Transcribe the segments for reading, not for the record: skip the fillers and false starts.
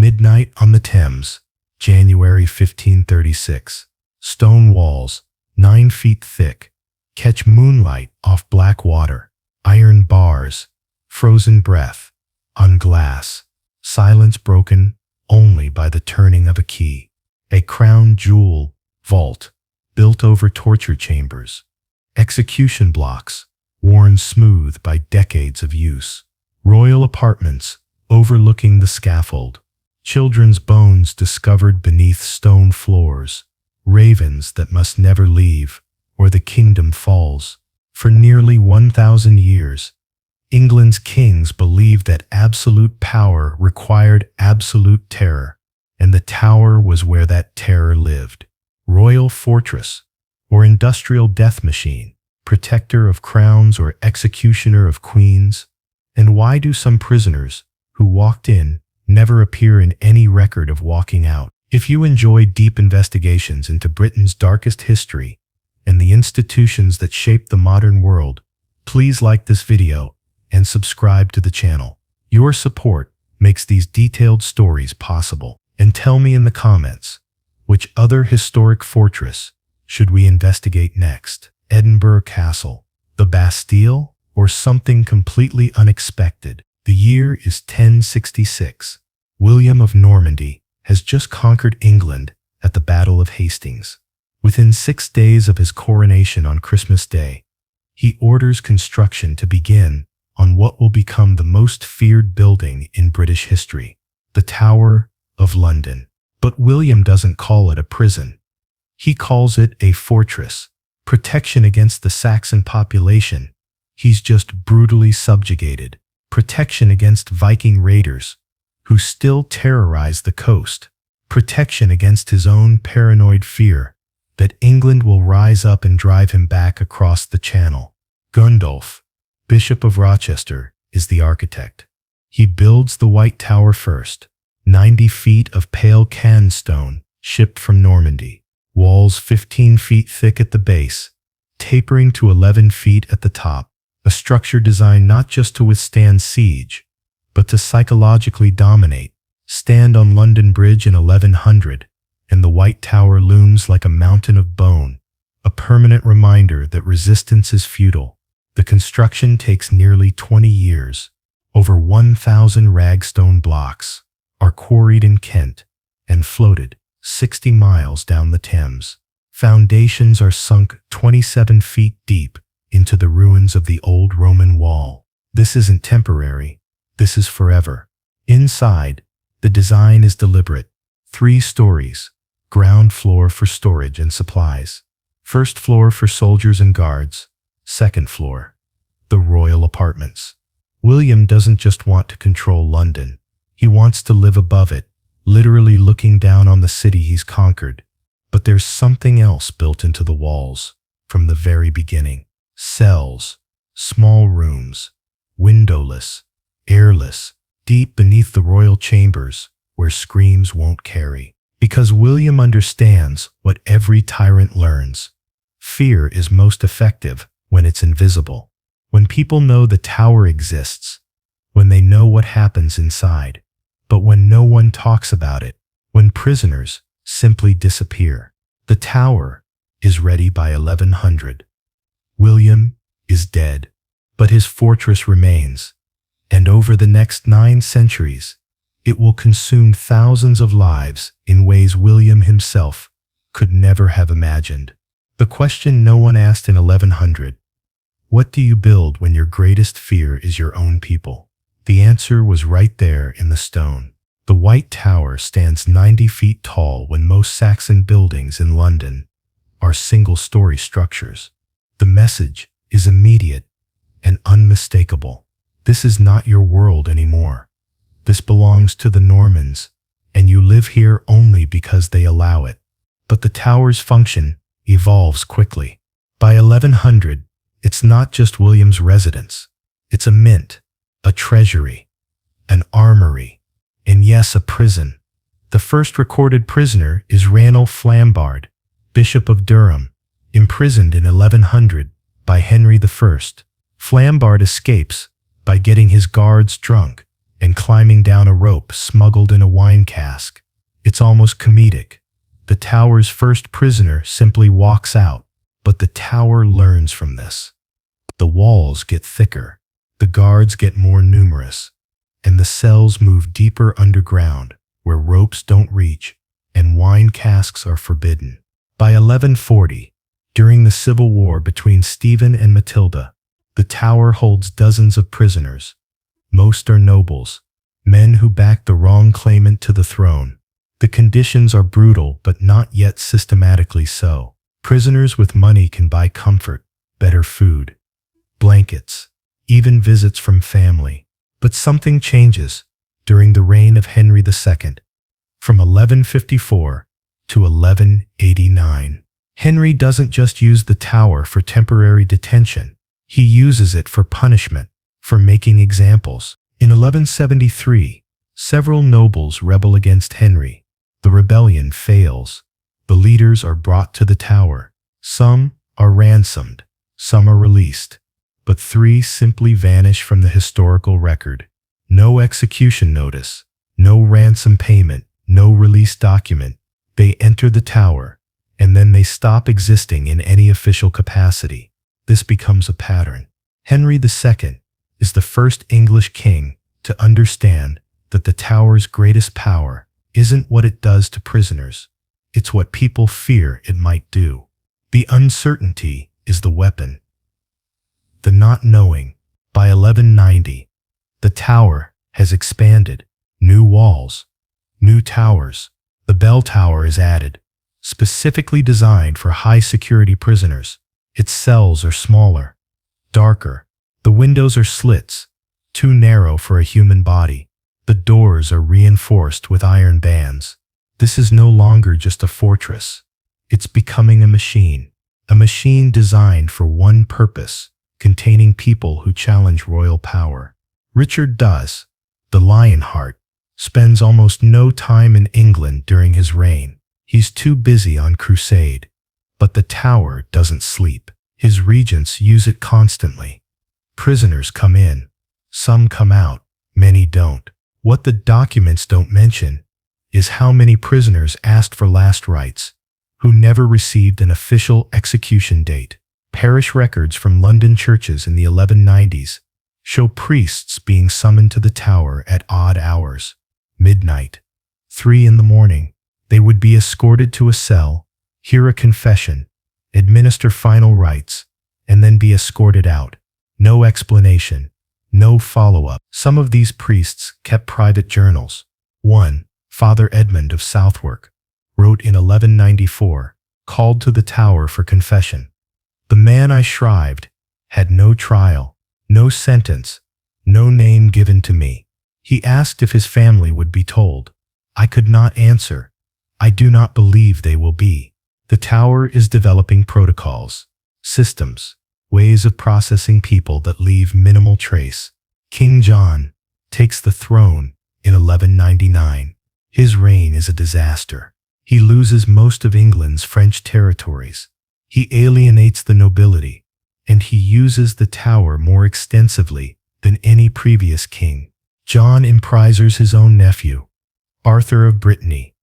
Midnight on the Thames, January 1536. Stone walls, 9 feet thick, catch moonlight off black water. Iron bars, frozen breath, on glass. Silence broken only by the turning of a key. A crown jewel vault, built over torture chambers. Execution blocks, worn smooth by decades of use. Royal apartments, overlooking the scaffold. Children's bones discovered beneath stone floors. Ravens that must never leave, or the kingdom falls. For nearly 1,000 years, England's kings believed that absolute power required absolute terror, and the Tower was where that terror lived. Royal fortress, or industrial death machine, protector of crowns or executioner of queens. And why do some prisoners who walked in never appear in any record of walking out? If you enjoy deep investigations into Britain's darkest history and the institutions that shaped the modern world, please like this video and subscribe to the channel. Your support makes these detailed stories possible. And tell me in the comments, which other historic fortress should we investigate next? Edinburgh Castle, the Bastille, or something completely unexpected? The year is 1066. William of Normandy has just conquered England at the Battle of Hastings. Within 6 days of his coronation on Christmas Day, he orders construction to begin on what will become the most feared building in British history, the Tower of London. But William doesn't call it a prison. He calls it a fortress, protection against the Saxon population he's just brutally subjugated, protection against Viking raiders who still terrorize the coast, protection against his own paranoid fear that England will rise up and drive him back across the Channel. Gundulf, Bishop of Rochester, is the architect. He builds the White Tower first, 90 feet of pale can stone shipped from Normandy, walls 15 feet thick at the base, tapering to 11 feet at the top, a structure designed not just to withstand siege, but to psychologically dominate. Stand on London Bridge in 1100, and the White Tower looms like a mountain of bone, a permanent reminder that resistance is futile. The construction takes nearly 20 years. Over 1,000 ragstone blocks are quarried in Kent and floated 60 miles down the Thames. Foundations are sunk 27 feet deep into the ruins of the old Roman wall. This isn't temporary. This is forever. Inside, the design is deliberate. 3 stories, ground floor for storage and supplies. First floor for soldiers and guards. Second floor, the royal apartments. William doesn't just want to control London. He wants to live above it, literally looking down on the city he's conquered. But there's something else built into the walls from the very beginning. Cells, small rooms, windowless, airless, deep beneath the royal chambers where screams won't carry. Because William understands what every tyrant learns. Fear is most effective when it's invisible. When people know the tower exists, when they know what happens inside, but when no one talks about it, when prisoners simply disappear. The tower is ready by 1100. William is dead, but his fortress remains, and over the next 9 centuries, it will consume thousands of lives in ways William himself could never have imagined. The question no one asked in 1100, what do you build when your greatest fear is your own people? The answer was right there in the stone. The White Tower stands 90 feet tall when most Saxon buildings in London are single-story structures. The message is immediate and unmistakable. This is not your world anymore. This belongs to the Normans, and you live here only because they allow it. But the tower's function evolves quickly. By 1100, it's not just William's residence. It's a mint, a treasury, an armory, and yes, a prison. The first recorded prisoner is Ranulph Flambard, Bishop of Durham, imprisoned in 1100 by Henry I. Flambard escapes by getting his guards drunk and climbing down a rope smuggled in a wine cask. It's almost comedic. The tower's first prisoner simply walks out, but the tower learns from this. The walls get thicker, the guards get more numerous, and the cells move deeper underground, where ropes don't reach and wine casks are forbidden. By 1140, during the civil war between Stephen and Matilda, the tower holds dozens of prisoners. Most are nobles, men who backed the wrong claimant to the throne. The conditions are brutal, but not yet systematically so. Prisoners with money can buy comfort, better food, blankets, even visits from family. But something changes during the reign of Henry II. From 1154 to 1189, Henry doesn't just use the tower for temporary detention. He uses it for punishment, for making examples. In 1173, several nobles rebel against Henry. The rebellion fails. The leaders are brought to the tower. Some are ransomed, some are released, but 3 simply vanish from the historical record. No execution notice, no ransom payment, no release document. They enter the tower, and then they stop existing in any official capacity. This becomes a pattern. Henry II is the first English king to understand that the tower's greatest power isn't what it does to prisoners. It's what people fear it might do. The uncertainty is the weapon. The not knowing. By 1190, the tower has expanded. New walls, new towers. The bell tower is added, specifically designed for high-security prisoners. Its cells are smaller, darker. The windows are slits, too narrow for a human body. The doors are reinforced with iron bands. This is no longer just a fortress. It's becoming a machine designed for one purpose, containing people who challenge royal power. Richard does, the Lionheart, spends almost no time in England during his reign. He's too busy on crusade. But the tower doesn't sleep. His regents use it constantly. Prisoners come in. Some come out. Many don't. What the documents don't mention is how many prisoners asked for last rites, who never received an official execution date. Parish records from London churches in the 1190s show priests being summoned to the tower at odd hours. Midnight, 3 in the morning. They would be escorted to a cell, hear a confession, administer final rites, and then be escorted out. No explanation, no follow-up. Some of these priests kept private journals. One, Father Edmund of Southwark, wrote in 1194, called to the tower for confession. The man I shrived had no trial, no sentence, no name given to me. He asked if his family would be told. I could not answer. I do not believe they will be. The tower is developing protocols, systems, ways of processing people that leave minimal trace. King John takes the throne in 1199. His reign is a disaster. He loses most of England's French territories. He alienates the nobility, and he uses the tower more extensively than any previous king. John imprisons his own nephew, Arthur of Brittany,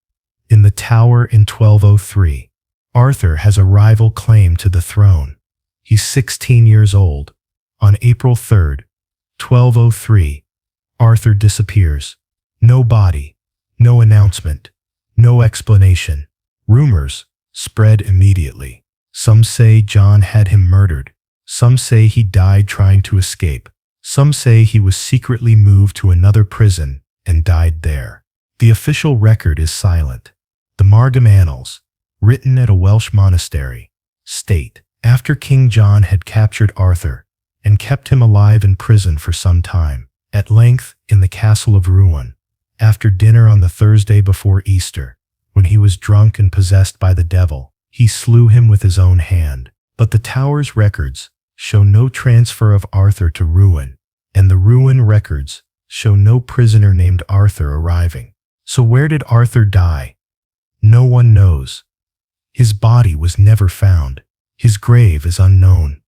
in the tower in 1203. Arthur has a rival claim to the throne. He's 16 years old. On April 3rd, 1203, Arthur disappears. No body, no announcement, no explanation. Rumors spread immediately. Some say John had him murdered. Some say he died trying to escape. Some say he was secretly moved to another prison and died there. The official record is silent. The Margam Annals, written at a Welsh monastery, state, after King John had captured Arthur and kept him alive in prison for some time, at length in the castle of Rouen, after dinner on the Thursday before Easter, when he was drunk and possessed by the devil, he slew him with his own hand. But the tower's records show no transfer of Arthur to Rouen, and the Rouen records show no prisoner named Arthur arriving. So where did Arthur die? No one knows. His body was never found. His grave is unknown.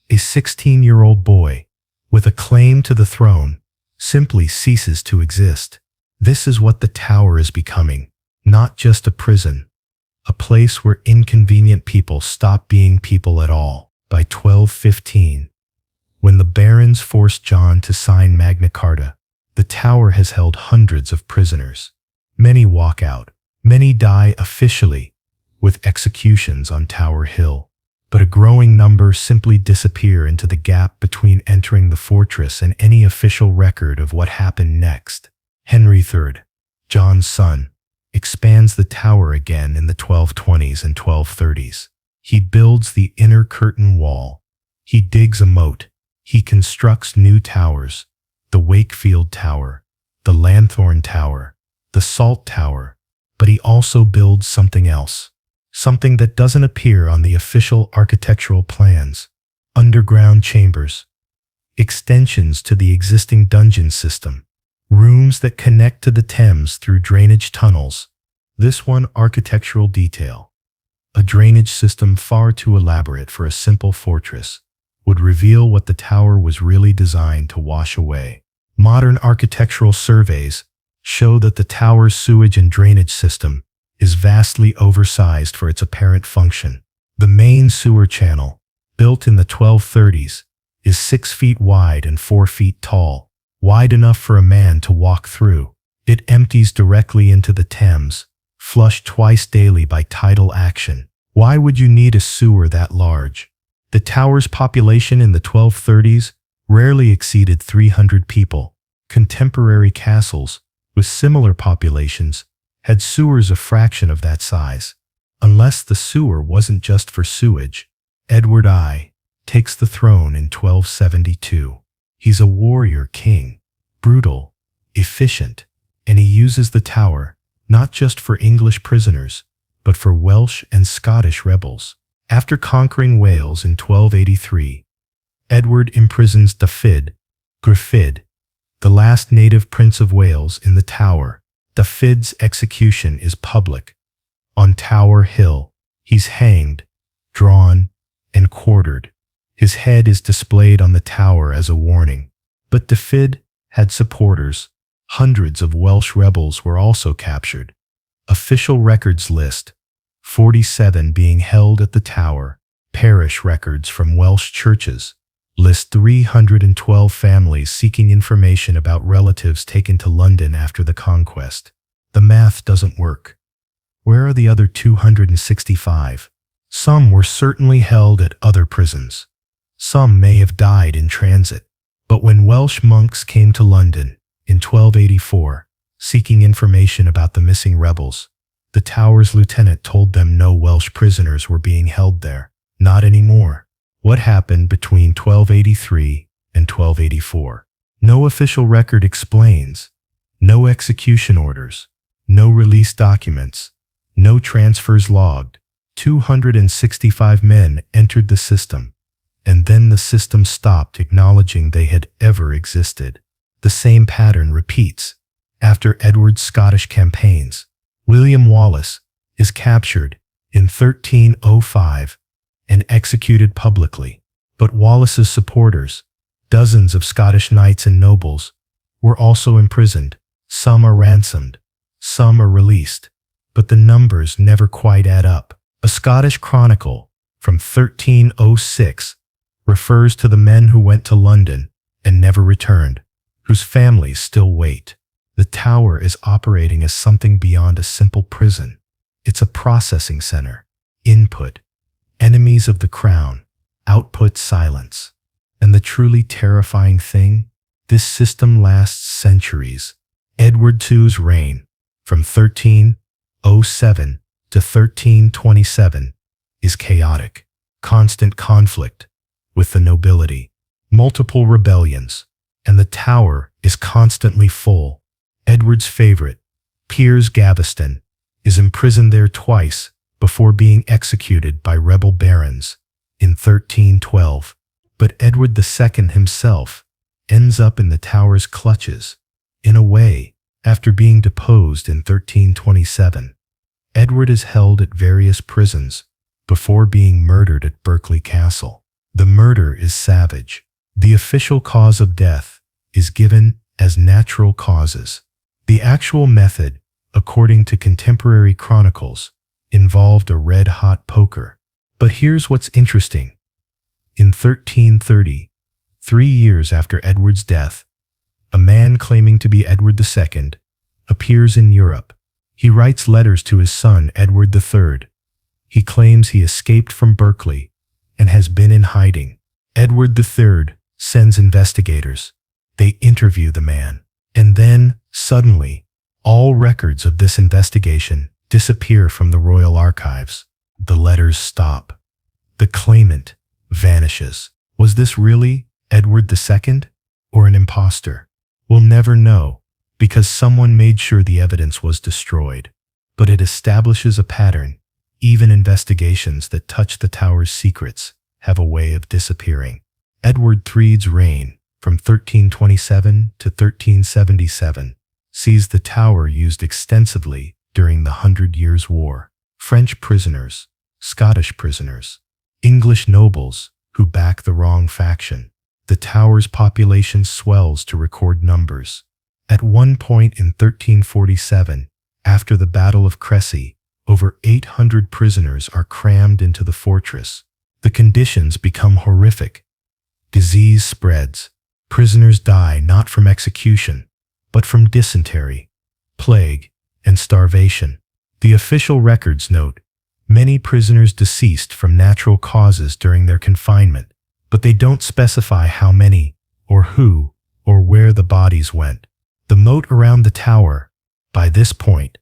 A 16-year-old boy, with a claim to the throne, simply ceases to exist. This is what the Tower is becoming, not just a prison, a place where inconvenient people stop being people at all. By 1215, when the barons forced John to sign Magna Carta, the Tower has held hundreds of prisoners. Many walk out, many die officially, with executions on Tower Hill. But a growing number simply disappear into the gap between entering the fortress and any official record of what happened next. Henry III, John's son, expands the Tower again in the 1220s and 1230s. He builds the inner curtain wall. He digs a moat. He constructs new towers, the Wakefield Tower, the Lanthorn Tower, the Salt Tower, but he also builds something else, something that doesn't appear on the official architectural plans: underground chambers, extensions to the existing dungeon system, rooms that connect to the Thames through drainage tunnels. This one architectural detail, a drainage system far too elaborate for a simple fortress, would reveal what the Tower was really designed to wash away. Modern architectural surveys show that the Tower's sewage and drainage system is vastly oversized for its apparent function. The main sewer channel, built in the 1230s, is 6 feet wide and 4 feet tall, wide enough for a man to walk through. It empties directly into the Thames, flushed twice daily by tidal action. Why would you need a sewer that large? The Tower's population in the 1230s rarely exceeded 300 people. Contemporary castles, with similar populations, had sewers a fraction of that size. Unless the sewer wasn't just for sewage. Edward I takes the throne in 1272. He's a warrior king, brutal, efficient, and he uses the Tower not just for English prisoners, but for Welsh and Scottish rebels. After conquering Wales in 1283, Edward imprisons Griffith, the last native prince of Wales, in the Tower. Griffith's execution is public. On Tower Hill, he's hanged, drawn, and quartered. His head is displayed on the Tower as a warning. But Griffith had supporters. Hundreds of Welsh rebels were also captured. Official records list 47 being held at the Tower. Parish records from Welsh churches list 312 families seeking information about relatives taken to London after the conquest. The math doesn't work. Where are the other 265? Some were certainly held at other prisons. Some may have died in transit. But when Welsh monks came to London in 1284, seeking information about the missing rebels, the Tower's lieutenant told them no Welsh prisoners were being held there. Not anymore. What happened between 1283 and 1284? No official record explains. No execution orders. No release documents. No transfers logged. 265 men entered the system, and then the system stopped acknowledging they had ever existed. The same pattern repeats. After Edward's Scottish campaigns, William Wallace is captured in 1305 and executed publicly. But Wallace's supporters, dozens of Scottish knights and nobles, were also imprisoned. Some are ransomed, some are released, but the numbers never quite add up. A Scottish chronicle from 1306 refers to the men who went to London and never returned, whose families still wait. The Tower is operating as something beyond a simple prison. It's a processing center. Input, enemies of the crown. Output, silence. And the truly terrifying thing? This system lasts centuries. Edward II's reign, from 1307 to 1327, is chaotic. Constant conflict with the nobility, multiple rebellions, and the Tower is constantly full. Edward's favorite, Piers Gaveston, is imprisoned there twice before being executed by rebel barons in 1312. But Edward II himself ends up in the Tower's clutches. In a way, after being deposed in 1327, Edward is held at various prisons before being murdered at Berkeley Castle. The murder is savage. The official cause of death is given as natural causes. The actual method, according to contemporary chronicles, involved a red-hot poker. But here's what's interesting. In 1330, 3 years after Edward's death, a man claiming to be Edward II appears in Europe. He writes letters to his son, Edward III. He claims he escaped from Berkeley and has been in hiding. Edward III sends investigators. They interview the man. And then, suddenly, all records of this investigation disappear from the royal archives. The letters stop. The claimant vanishes. Was this really Edward II or an imposter? We'll never know, because someone made sure the evidence was destroyed. But it establishes a pattern. Even investigations that touch the tower's secrets have a way of disappearing. Edward III's reign, from 1327 to 1377, sees the tower used extensively during the 100 Years' War. French prisoners, Scottish prisoners, English nobles who back the wrong faction. The tower's population swells to record numbers. At one point in 1347, after the Battle of Crécy, over 800 prisoners are crammed into the fortress. The conditions become horrific. Disease spreads. Prisoners die not from execution, but from dysentery, plague, and starvation. The official records note many prisoners deceased from natural causes during their confinement, but they don't specify how many, or who, or where the bodies went. The moat around the tower, by this point,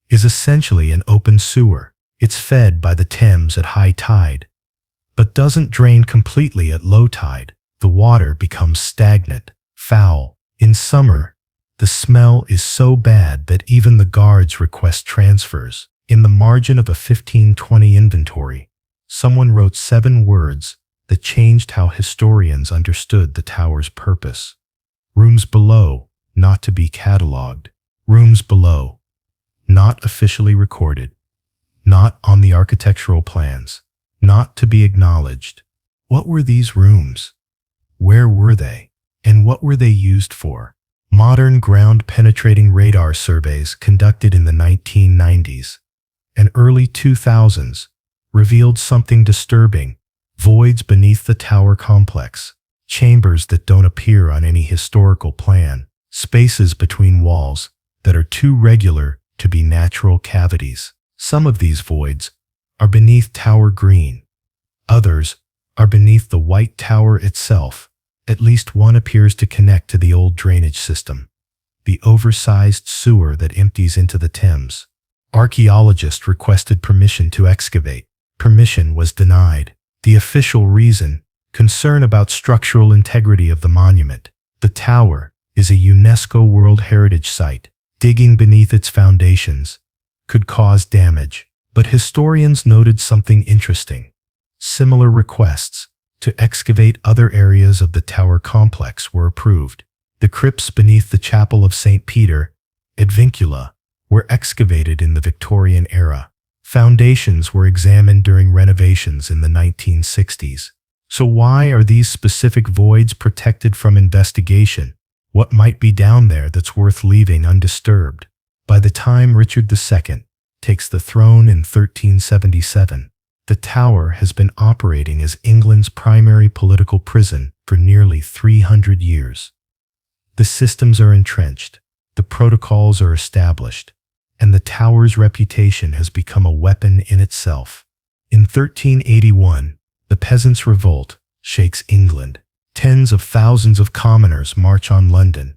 is essentially an open sewer. It's fed by the Thames at high tide, but doesn't drain completely at low tide. The water becomes stagnant, foul. In summer, the smell is so bad that even the guards request transfers. In the margin of a 1520 inventory, someone wrote 7 words that changed how historians understood the tower's purpose. Rooms below, not to be catalogued. Rooms below, not officially recorded. Not on the architectural plans. Not to be acknowledged. What were these rooms? Where were they? And what were they used for? Modern ground-penetrating radar surveys conducted in the 1990s and early 2000s revealed something disturbing. Voids beneath the tower complex. Chambers that don't appear on any historical plan. Spaces between walls that are too regular to be natural cavities. Some of these voids are beneath Tower Green. Others are beneath the White Tower itself. At least one appears to connect to the old drainage system, the oversized sewer that empties into the Thames. Archaeologists requested permission to excavate. Permission was denied. The official reason, concern about structural integrity of the monument. The tower is a UNESCO World Heritage Site. Digging beneath its foundations could cause damage. But historians noted something interesting. Similar requests to excavate other areas of the tower complex were approved. The crypts beneath the Chapel of St. Peter at Vincula were excavated in the Victorian era. Foundations were examined during renovations in the 1960s. So why are these specific voids protected from investigation? What might be down there that's worth leaving undisturbed? By the time Richard II takes the throne in 1377, the tower has been operating as England's primary political prison for nearly 300 years. The systems are entrenched, the protocols are established, and the tower's reputation has become a weapon in itself. In 1381, the Peasants' Revolt shakes England. Tens of thousands of commoners march on London,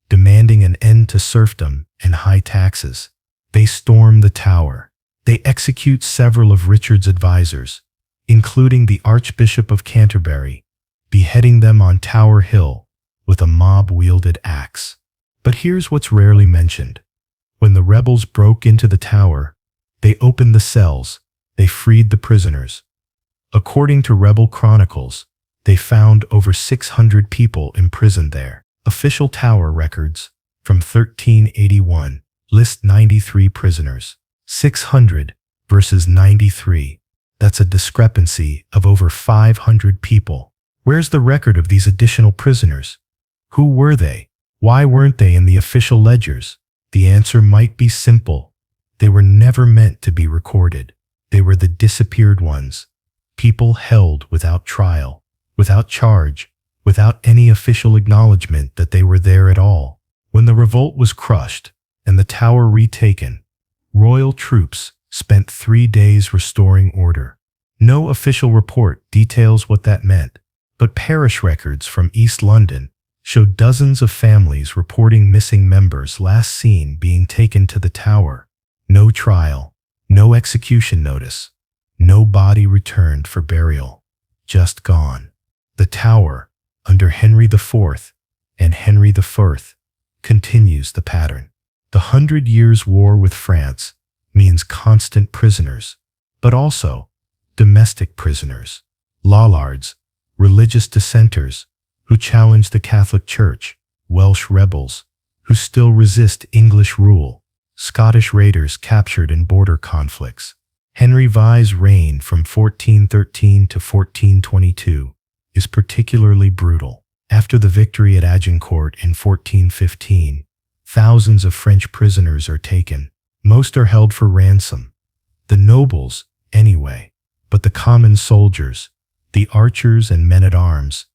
demanding an end to serfdom and high taxes. They storm the tower. They execute several of Richard's advisors, including the Archbishop of Canterbury, beheading them on Tower Hill with a mob-wielded axe. But here's what's rarely mentioned. When the rebels broke into the tower, they opened the cells, they freed the prisoners. According to rebel chronicles, they found over 600 people imprisoned there. Official tower records from 1381 list 93 prisoners. 600 versus 93. That's a discrepancy of over 500 people. Where's the record of these additional prisoners? Who were they? Why weren't they in the official ledgers? The answer might be simple. They were never meant to be recorded. They were the disappeared ones. People held without trial, without charge, without any official acknowledgement that they were there at all. When the revolt was crushed and the tower retaken, royal troops spent 3 days restoring order. No official report details what that meant, but parish records from East London show dozens of families reporting missing members last seen being taken to the tower. No trial, no execution notice, no body returned for burial, just gone. The tower, under Henry IV and Henry I, continues the pattern. The 100 Years' War with France means constant prisoners, but also domestic prisoners, Lollards, religious dissenters who challenge the Catholic Church, Welsh rebels who still resist English rule, Scottish raiders captured in border conflicts. Henry V's reign from 1413 to 1422 is particularly brutal. After the victory at Agincourt in 1415, thousands of French prisoners are taken. Most are held for ransom. The nobles, anyway, but the common soldiers, the archers and men-at-arms,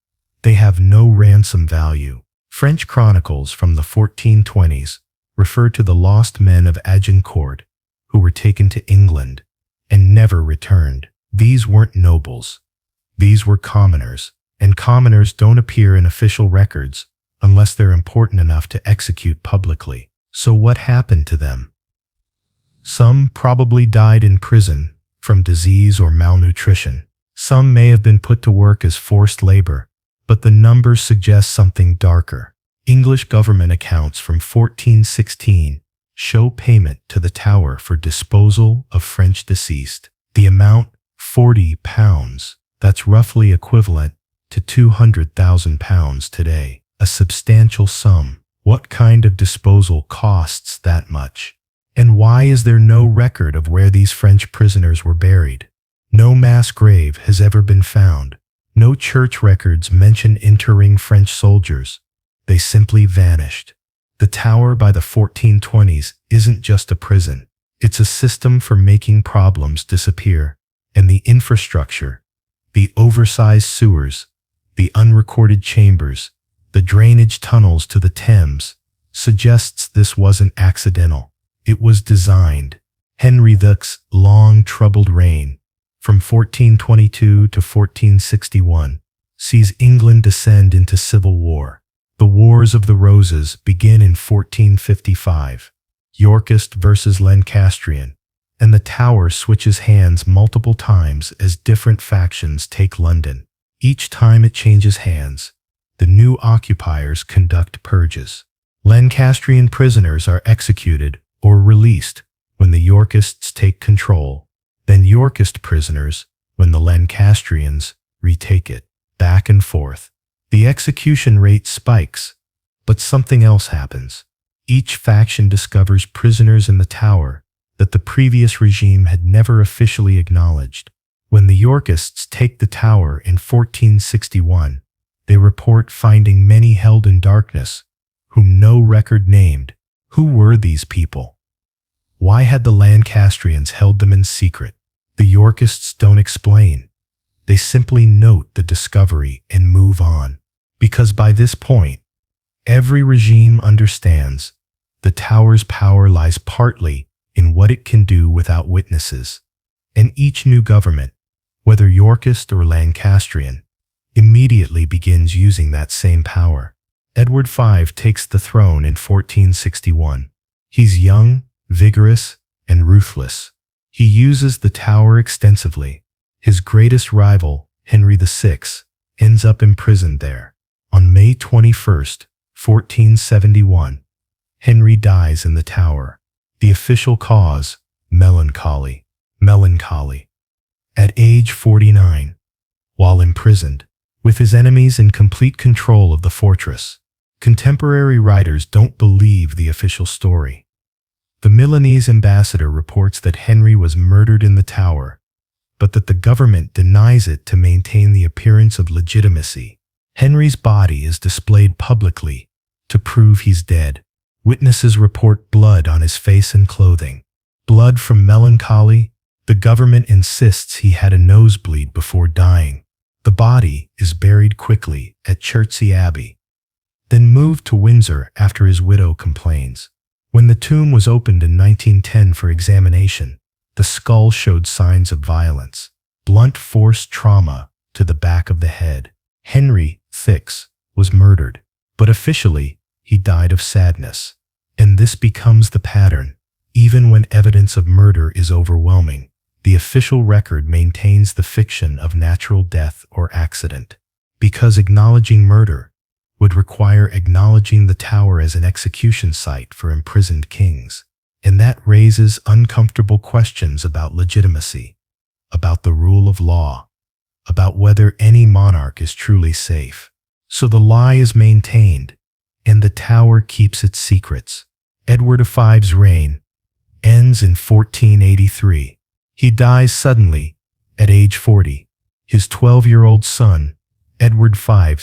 they have no ransom value. French chronicles from the 1420s refer to the lost men of Agincourt who were taken to England and never returned. These weren't nobles. These were commoners, and commoners don't appear in official records unless they're important enough to execute publicly. So what happened to them? Some probably died in prison from disease or malnutrition. Some may have been put to work as forced labor, but the numbers suggest something darker. English government accounts from 1416 show payment to the tower for disposal of French deceased. The amount, £40. That's roughly equivalent to £200,000 today. A substantial sum. What kind of disposal costs that much? And why is there no record of where these French prisoners were buried? No mass grave has ever been found. No church records mention interring French soldiers. They simply vanished. The tower by the 1420s isn't just a prison. It's a system for making problems disappear. And the infrastructure, the oversized sewers, the unrecorded chambers, the drainage tunnels to the Thames, suggests this wasn't accidental. It was designed. Henry VI's long, troubled reign, from 1422 to 1461, sees England descend into civil war. The Wars of the Roses begin in 1455, Yorkist versus Lancastrian, and the tower switches hands multiple times as different factions take London. Each time it changes hands, the new occupiers conduct purges. Lancastrian prisoners are executed or released when the Yorkists take control, then Yorkist prisoners when the Lancastrians retake it. Back and forth. The execution rate spikes, but something else happens. Each faction discovers prisoners in the tower that the previous regime had never officially acknowledged. When the Yorkists take the tower in 1461, they report finding many held in darkness, whom no record named. Who were these people? Why had the Lancastrians held them in secret? The Yorkists don't explain. They simply note the discovery and move on. Because by this point, every regime understands the tower's power lies partly in what it can do without witnesses. And each new government, whether Yorkist or Lancastrian, immediately begins using that same power. Edward V takes the throne in 1461. He's young, vigorous, and ruthless. He uses the tower extensively. His greatest rival, Henry VI, ends up imprisoned there. On May 21st, 1471, Henry dies in the tower. The official cause, melancholy. Melancholy. At age 49, while imprisoned, with his enemies in complete control of the fortress, contemporary writers don't believe the official story. The Milanese ambassador reports that Henry was murdered in the tower, but that the government denies it to maintain the appearance of legitimacy. Henry's body is displayed publicly, to prove he's dead. Witnesses report blood on his face and clothing. Blood from melancholy. The government insists he had a nosebleed before dying. The body is buried quickly at Chertsey Abbey, then moved to Windsor after his widow complains. When the tomb was opened in 1910 for examination, the skull showed signs of violence, blunt force trauma to the back of the head. Henry VI was murdered, but officially he died of sadness. And this becomes the pattern. Even when evidence of murder is overwhelming, the official record maintains the fiction of natural death or accident. Because acknowledging murder would require acknowledging the Tower as an execution site for imprisoned kings. And that raises uncomfortable questions about legitimacy, about the rule of law, about whether any monarch is truly safe. So the lie is maintained, and the Tower keeps its secrets. Edward V's reign ends in 1483. He dies suddenly, at age 40. His 12-year-old son, Edward V,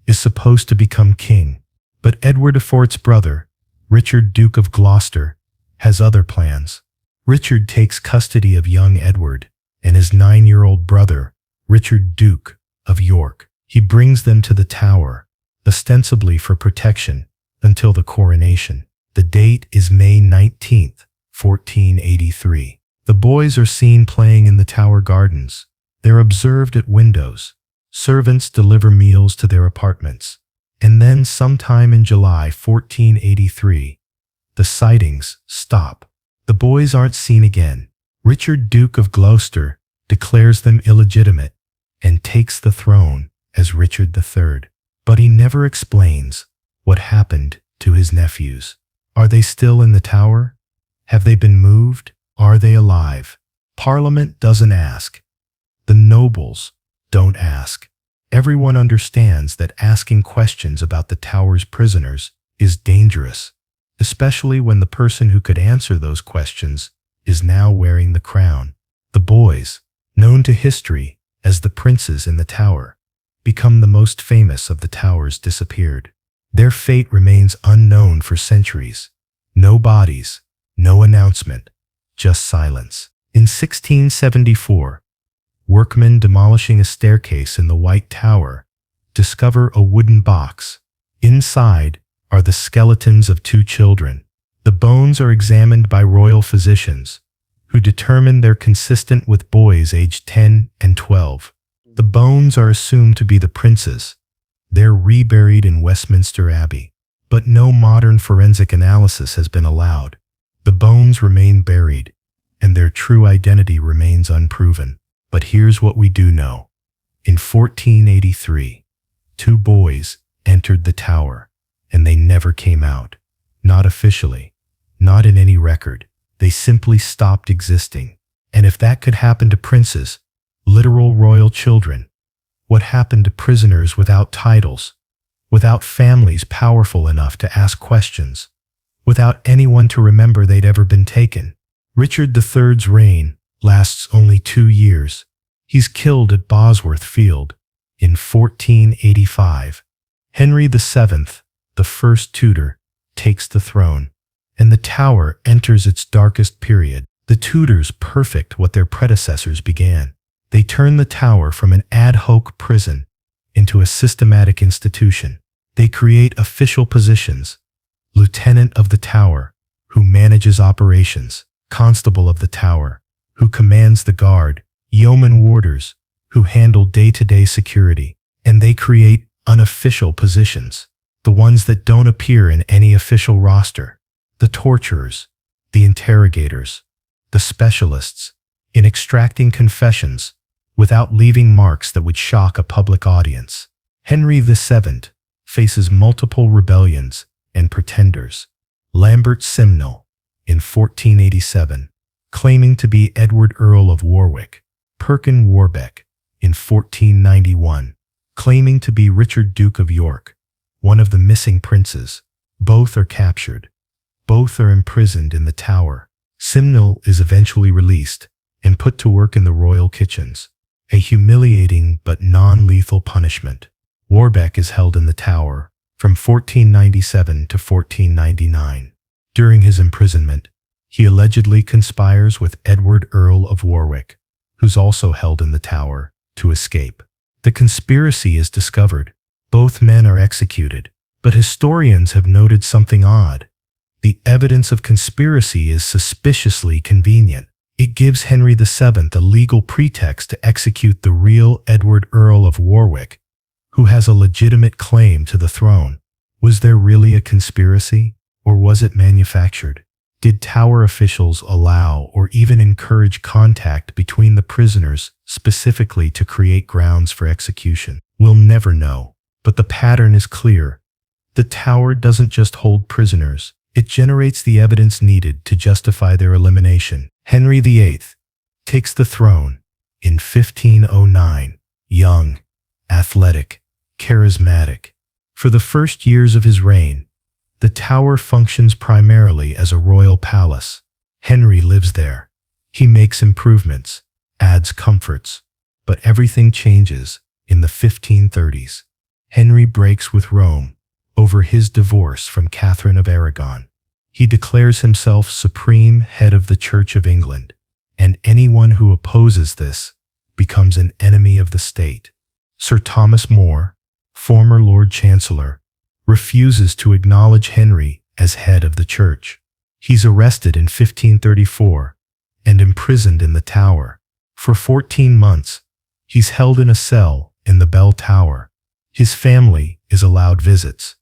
is supposed to become king. But Edward IV's brother, Richard, Duke of Gloucester, has other plans. Richard takes custody of young Edward and his 9-year-old brother, Richard, Duke of York. He brings them to the Tower, ostensibly for protection, until the coronation. The date is May 19th, 1483. The boys are seen playing in the Tower gardens. They're observed at windows. Servants deliver meals to their apartments. And then sometime in July 1483, the sightings stop. The boys aren't seen again. Richard, Duke of Gloucester, declares them illegitimate and takes the throne as Richard III. But he never explains what happened to his nephews. Are they still in the Tower? Have they been moved? Are they alive? Parliament doesn't ask. The nobles don't ask. Everyone understands that asking questions about the Tower's prisoners is dangerous, especially when the person who could answer those questions is now wearing the crown. The boys, known to history as the princes in the Tower, become the most famous of the Tower's disappeared. Their fate remains unknown for centuries. No bodies, no announcement, just silence. In 1674, workmen demolishing a staircase in the White Tower discover a wooden box. Inside are the skeletons of 2 children. The bones are examined by royal physicians, who determine they're consistent with boys aged 10 and 12. The bones are assumed to be the princes. They're reburied in Westminster Abbey. But no modern forensic analysis has been allowed. The bones remain buried, and their true identity remains unproven. But here's what we do know. In 1483, 2 boys entered the Tower, and they never came out. Not officially, not in any record. They simply stopped existing. And if that could happen to princes, literal royal children, what happened to prisoners without titles, without families powerful enough to ask questions, without anyone to remember they'd ever been taken? Richard III's reign lasts only 2 years. He's killed at Bosworth Field in 1485. Henry VII, the first Tudor, takes the throne, and the Tower enters its darkest period. The Tudors perfect what their predecessors began. They turn the Tower from an ad hoc prison into a systematic institution. They create official positions: Lieutenant of the Tower, who manages operations; Constable of the Tower, who commands the guard; yeoman warders, who handle day-to-day security. And they create unofficial positions, the ones that don't appear in any official roster: the torturers, the interrogators, the specialists in extracting confessions without leaving marks that would shock a public audience. Henry VII faces multiple rebellions and pretenders. Lambert Simnel, in 1487, claiming to be Edward, Earl of Warwick; Perkin Warbeck, in 1491, claiming to be Richard, Duke of York, one of the missing princes. Both are captured. Both are imprisoned in the Tower. Simnel is eventually released and put to work in the royal kitchens, a humiliating but non-lethal punishment. Warbeck is held in the Tower from 1497 to 1499. During his imprisonment, he allegedly conspires with Edward, Earl of Warwick, who's also held in the Tower, to escape. The conspiracy is discovered. Both men are executed, but historians have noted something odd. The evidence of conspiracy is suspiciously convenient. It gives Henry VII a legal pretext to execute the real Edward, Earl of Warwick, who has a legitimate claim to the throne. Was there really a conspiracy, or was it manufactured? Did Tower officials allow or even encourage contact between the prisoners specifically to create grounds for execution? We'll never know, but the pattern is clear. The Tower doesn't just hold prisoners, it generates the evidence needed to justify their elimination. Henry VIII takes the throne in 1509, young, athletic, charismatic. For the first years of his reign, the Tower functions primarily as a royal palace. Henry lives there. He makes improvements, adds comforts, but everything changes in the 1530s. Henry breaks with Rome over his divorce from Catherine of Aragon. He declares himself supreme head of the Church of England, and anyone who opposes this becomes an enemy of the state. Sir Thomas More, former Lord Chancellor, refuses to acknowledge Henry as head of the church. He's arrested in 1534 and imprisoned in the Tower. For 14 months, he's held in a cell in the Bell Tower. His family is allowed visits.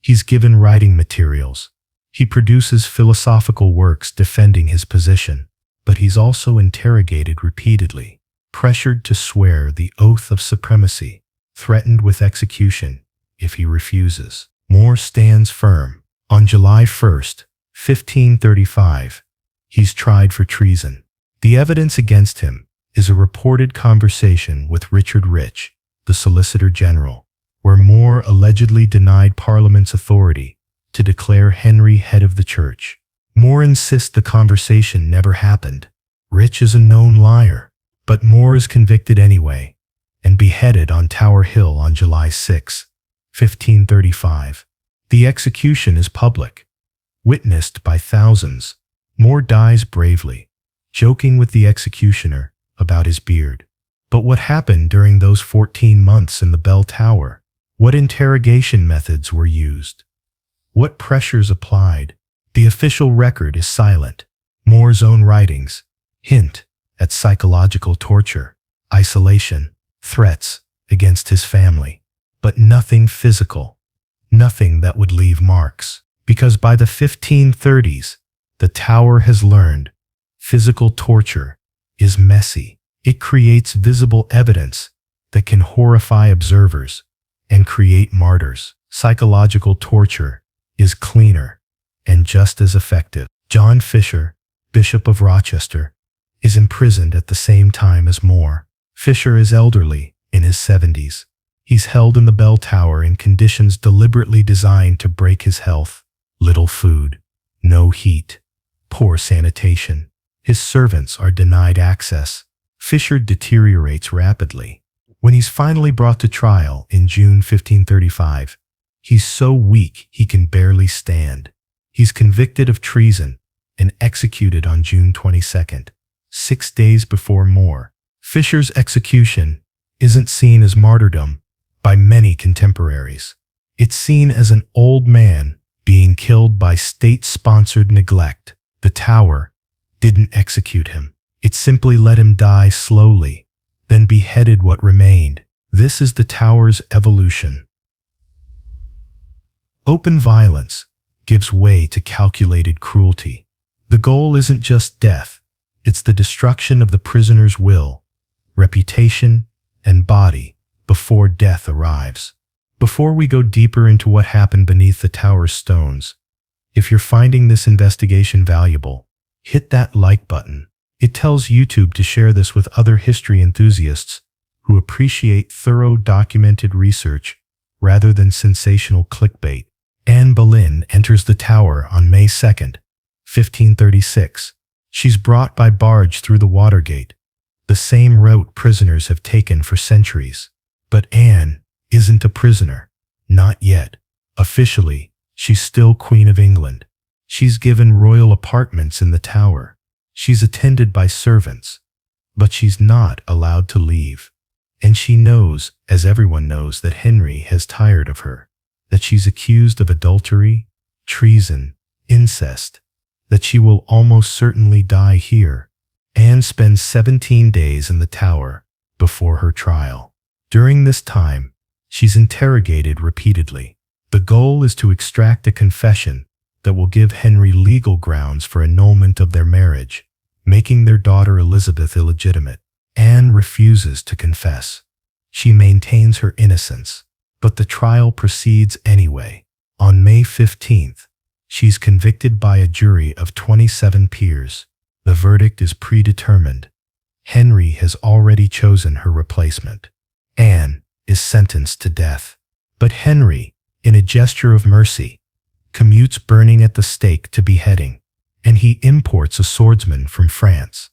He's given writing materials. He produces philosophical works defending his position, but he's also interrogated repeatedly, pressured to swear the oath of supremacy, threatened with execution if he refuses. More stands firm. On July 1st, 1535, he's tried for treason. The evidence against him is a reported conversation with Richard Rich, the Solicitor General, where More allegedly denied Parliament's authority to declare Henry head of the church. More insists the conversation never happened. Rich is a known liar, but More is convicted anyway and beheaded on Tower Hill on July 6, 1535. The execution is public, witnessed by thousands. More dies bravely, joking with the executioner about his beard. But what happened during those 14 months in the Bell Tower? What interrogation methods were used? What pressures applied? The official record is silent. More's own writings hint at psychological torture, isolation, threats against his family, but nothing physical, nothing that would leave marks. Because by the 1530s, the Tower has learned physical torture is messy. It creates visible evidence that can horrify observers and create martyrs. Psychological torture is cleaner and just as effective. John Fisher, Bishop of Rochester, is imprisoned at the same time as More. Fisher is elderly, in his 70s. He's held in the Bell Tower in conditions deliberately designed to break his health. Little food, no heat, poor sanitation. His servants are denied access. Fisher deteriorates rapidly. When he's finally brought to trial in June 1535, he's so weak he can barely stand. He's convicted of treason and executed on June 22nd, 6 days before More. Fisher's execution isn't seen as martyrdom by many contemporaries. It's seen as an old man being killed by state-sponsored neglect. The Tower didn't execute him. It simply let him die slowly, then beheaded what remained. This is the Tower's evolution. Open violence gives way to calculated cruelty. The goal isn't just death, it's the destruction of the prisoner's will, reputation, and body before death arrives. Before we go deeper into what happened beneath the Tower's stones, if you're finding this investigation valuable, hit that like button. It tells YouTube to share this with other history enthusiasts who appreciate thorough documented research rather than sensational clickbait. Anne Boleyn enters the Tower on May 2nd, 1536. She's brought by barge through the Watergate, the same route prisoners have taken for centuries. But Anne isn't a prisoner. Not yet. Officially, she's still Queen of England. She's given royal apartments in the Tower. She's attended by servants. But she's not allowed to leave. And she knows, as everyone knows, that Henry has tired of her, that she's accused of adultery, treason, incest, that she will almost certainly die here. Anne spends 17 days in the Tower before her trial. During this time, she's interrogated repeatedly. The goal is to extract a confession that will give Henry legal grounds for annulment of their marriage, making their daughter Elizabeth illegitimate. Anne refuses to confess. She maintains her innocence, but the trial proceeds anyway. On May 15th, she's convicted by a jury of 27 peers. The verdict is predetermined. Henry has already chosen her replacement. Anne is sentenced to death. But Henry, in a gesture of mercy, commutes burning at the stake to beheading, and he imports a swordsman from France,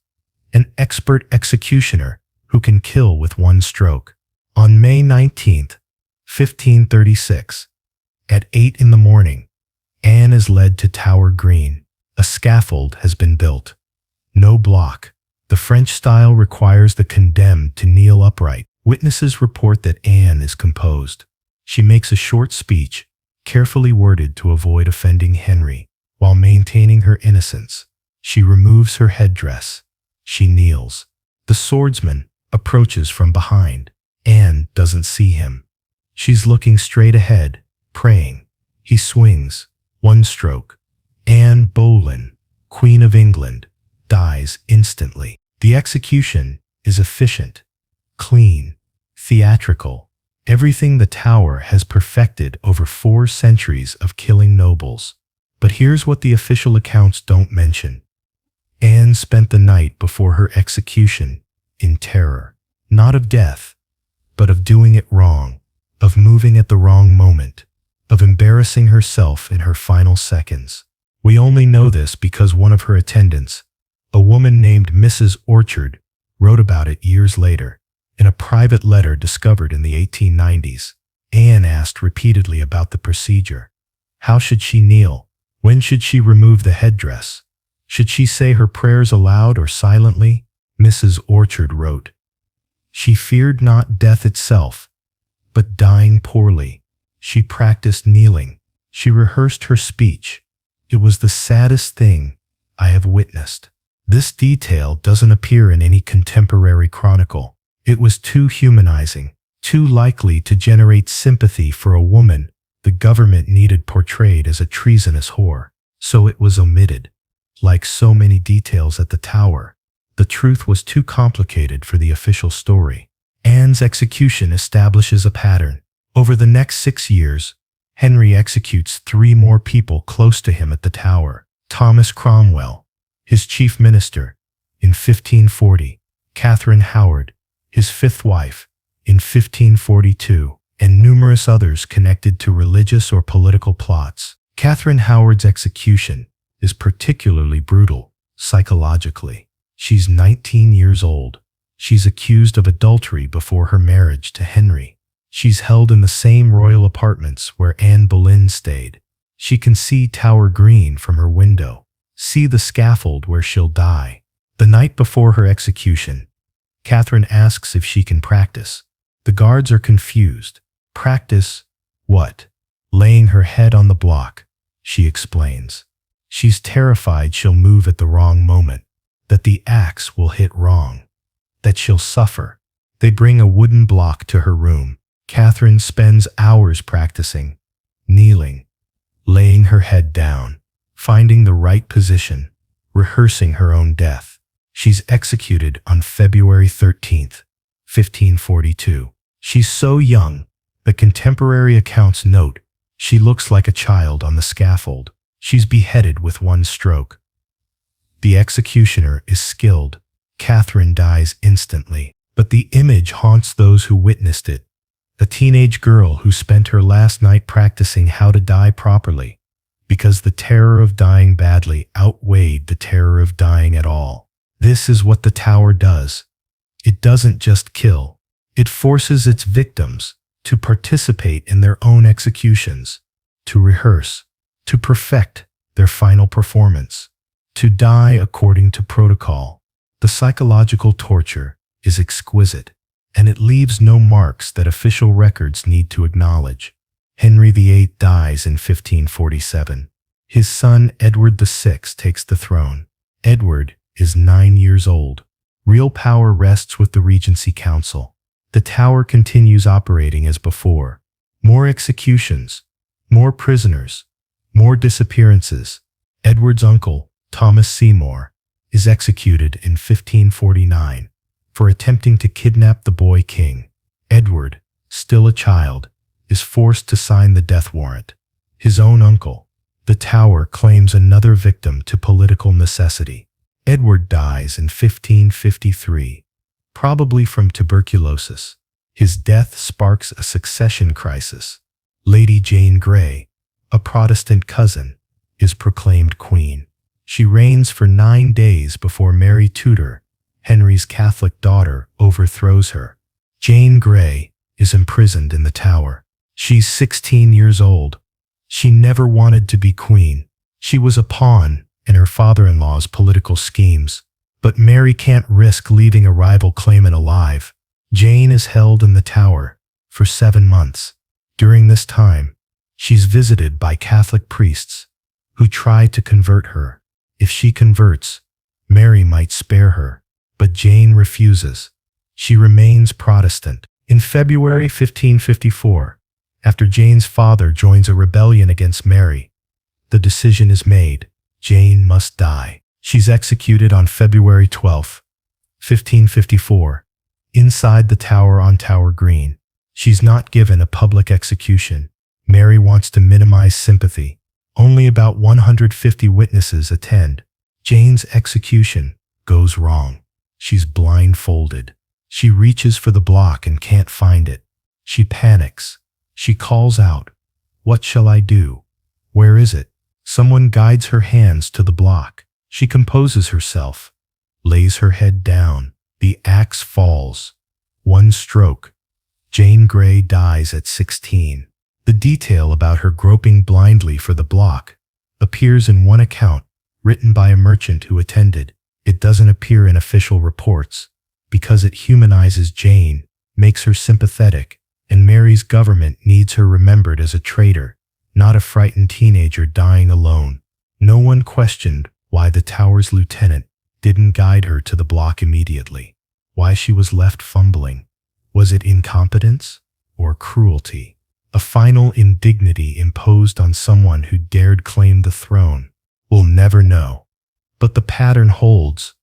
an expert executioner who can kill with one stroke. On May 19th, 1536, at 8 in the morning, Anne is led to Tower Green. A scaffold has been built. No block. The French style requires the condemned to kneel upright. Witnesses report that Anne is composed. She makes a short speech, carefully worded to avoid offending Henry, while maintaining her innocence. She removes her headdress. She kneels. The swordsman approaches from behind. Anne doesn't see him. She's looking straight ahead, praying. He swings. One stroke. Anne Boleyn, Queen of England, dies instantly. The execution is efficient, clean, theatrical. Everything the Tower has perfected over 4 centuries of killing nobles. But here's what the official accounts don't mention. Anne spent the night before her execution in terror, not of death, but of doing it wrong, of moving at the wrong moment, of embarrassing herself in her final seconds. We only know this because one of her attendants, a woman named Mrs. Orchard, wrote about it years later. In a private letter discovered in the 1890s, Anne asked repeatedly about the procedure. How should she kneel? When should she remove the headdress? Should she say her prayers aloud or silently? Mrs. Orchard wrote, "She feared not death itself, but dying poorly. She practiced kneeling. She rehearsed her speech. It was the saddest thing I have witnessed." This detail doesn't appear in any contemporary chronicle. It was too humanizing, too likely to generate sympathy for a woman the government needed portrayed as a treasonous whore. So it was omitted. Like so many details at the Tower, the truth was too complicated for the official story. Anne's execution establishes a pattern. Over the next 6 years, Henry executes 3 more people close to him at the Tower. Thomas Cromwell, his chief minister, in 1540, Catherine Howard, his 5th wife, in 1542, and numerous others connected to religious or political plots. Catherine Howard's execution is particularly brutal, psychologically. She's 19 years old. She's accused of adultery before her marriage to Henry. She's held in the same royal apartments where Anne Boleyn stayed. She can see Tower Green from her window, see the scaffold where she'll die. The night before her execution, Catherine asks if she can practice. The guards are confused. Practice what? Laying her head on the block, she explains. She's terrified she'll move at the wrong moment, that the axe will hit wrong, that she'll suffer. They bring a wooden block to her room. Catherine spends hours practicing, kneeling, laying her head down, finding the right position, rehearsing her own death. She's executed on February 13th, 1542. She's so young, the contemporary accounts note, she looks like a child on the scaffold. She's beheaded with one stroke. The executioner is skilled. Catherine dies instantly, but the image haunts those who witnessed it. A teenage girl who spent her last night practicing how to die properly, because the terror of dying badly outweighed the terror of dying at all. This is what the Tower does. It doesn't just kill. It forces its victims to participate in their own executions, to rehearse, to perfect their final performance, to die according to protocol. The psychological torture is exquisite, and it leaves no marks that official records need to acknowledge. Henry VIII dies in 1547. His son Edward VI takes the throne. Edward is 9 years old. Real power rests with the Regency Council. The Tower continues operating as before. More executions, more prisoners, more disappearances. Edward's uncle, Thomas Seymour, is executed in 1549 for attempting to kidnap the boy king. Edward, still a child, is forced to sign the death warrant. His own uncle, the Tower, claims another victim to political necessity. Edward dies in 1553, probably from tuberculosis. His death sparks a succession crisis. Lady Jane Grey, a Protestant cousin, is proclaimed queen. She reigns for 9 days before Mary Tudor, Henry's Catholic daughter, overthrows her. Jane Grey is imprisoned in the Tower. She's 16 years old. She never wanted to be queen. She was a pawn in her father-in-law's political schemes. But Mary can't risk leaving a rival claimant alive. Jane is held in the Tower for 7 months. During this time, she's visited by Catholic priests who try to convert her. If she converts, Mary might spare her. But Jane refuses. She remains Protestant. In February 1554, after Jane's father joins a rebellion against Mary, the decision is made. Jane must die. She's executed on February 12, 1554, inside the Tower on Tower Green. She's not given a public execution. Mary wants to minimize sympathy. Only about 150 witnesses attend. Jane's execution goes wrong. She's blindfolded. She reaches for the block and can't find it. She panics. She calls out, "What shall I do? Where is it?" Someone guides her hands to the block. She composes herself, lays her head down. The axe falls. One stroke. Jane Grey dies at 16. The detail about her groping blindly for the block appears in one account written by a merchant who attended. It doesn't appear in official reports because it humanizes Jane, makes her sympathetic, and Mary's government needs her remembered as a traitor, not a frightened teenager dying alone. No one questioned why the Tower's lieutenant didn't guide her to the block immediately, why she was left fumbling. Was it incompetence or cruelty? A final indignity imposed on someone who dared claim the throne? We'll never know. But the pattern holds.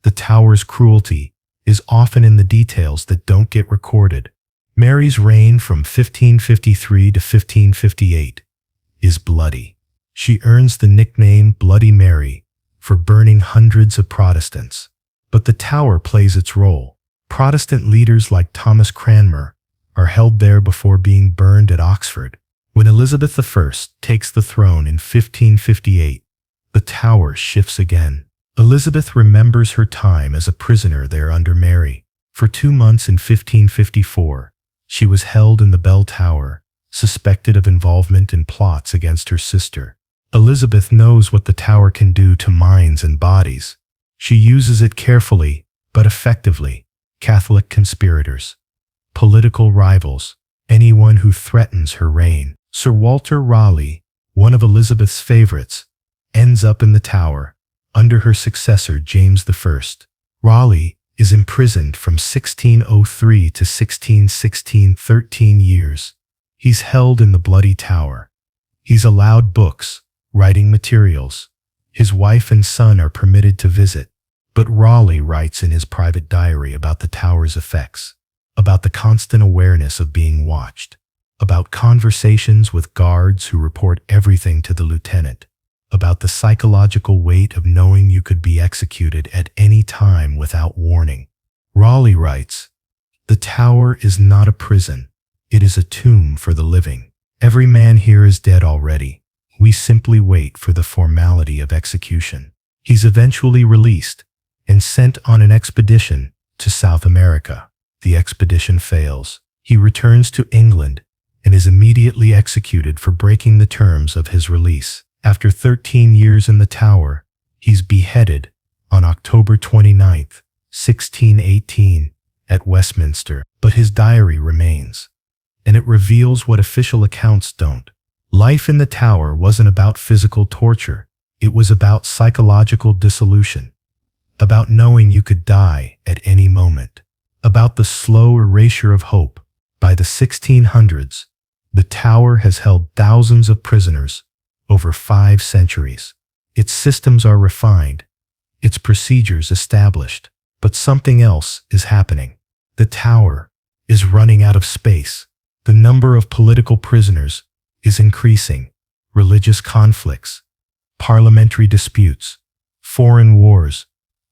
The Tower's cruelty is often in the details that don't get recorded. Mary's reign from 1553 to 1558 is bloody. She earns the nickname Bloody Mary for burning hundreds of Protestants. But the Tower plays its role. Protestant leaders like Thomas Cranmer are held there before being burned at Oxford. When Elizabeth I takes the throne in 1558, the Tower shifts again. Elizabeth remembers her time as a prisoner there under Mary. For 2 months in 1554, she was held in the Bell Tower, suspected of involvement in plots against her sister. Elizabeth knows what the Tower can do to minds and bodies. She uses it carefully, but effectively. Catholic conspirators, political rivals, anyone who threatens her reign. Sir Walter Raleigh, one of Elizabeth's favorites, ends up in the Tower under her successor James I. Raleigh is imprisoned from 1603 to 1616, 13 years. He's held in the Bloody Tower. He's allowed books, writing materials. His wife and son are permitted to visit. But Raleigh writes in his private diary about the Tower's effects, about the constant awareness of being watched, about conversations with guards who report everything to the lieutenant, about the psychological weight of knowing you could be executed at any time without warning. Raleigh writes, "The Tower is not a prison. It is a tomb for the living. Every man here is dead already. We simply wait for the formality of execution." He's eventually released and sent on an expedition to South America. The expedition fails. He returns to England and is immediately executed for breaking the terms of his release. After 13 years in the Tower, he's beheaded on October 29, 1618, at Westminster. But his diary remains, and it reveals what official accounts don't. Life in the Tower wasn't about physical torture. It was about psychological dissolution, about knowing you could die at any moment, about the slow erasure of hope. By the 1600s, the Tower has held thousands of prisoners over 5 centuries. Its systems are refined, its procedures established, but something else is happening. The Tower is running out of space. The number of political prisoners is increasing. Religious conflicts, parliamentary disputes, foreign wars,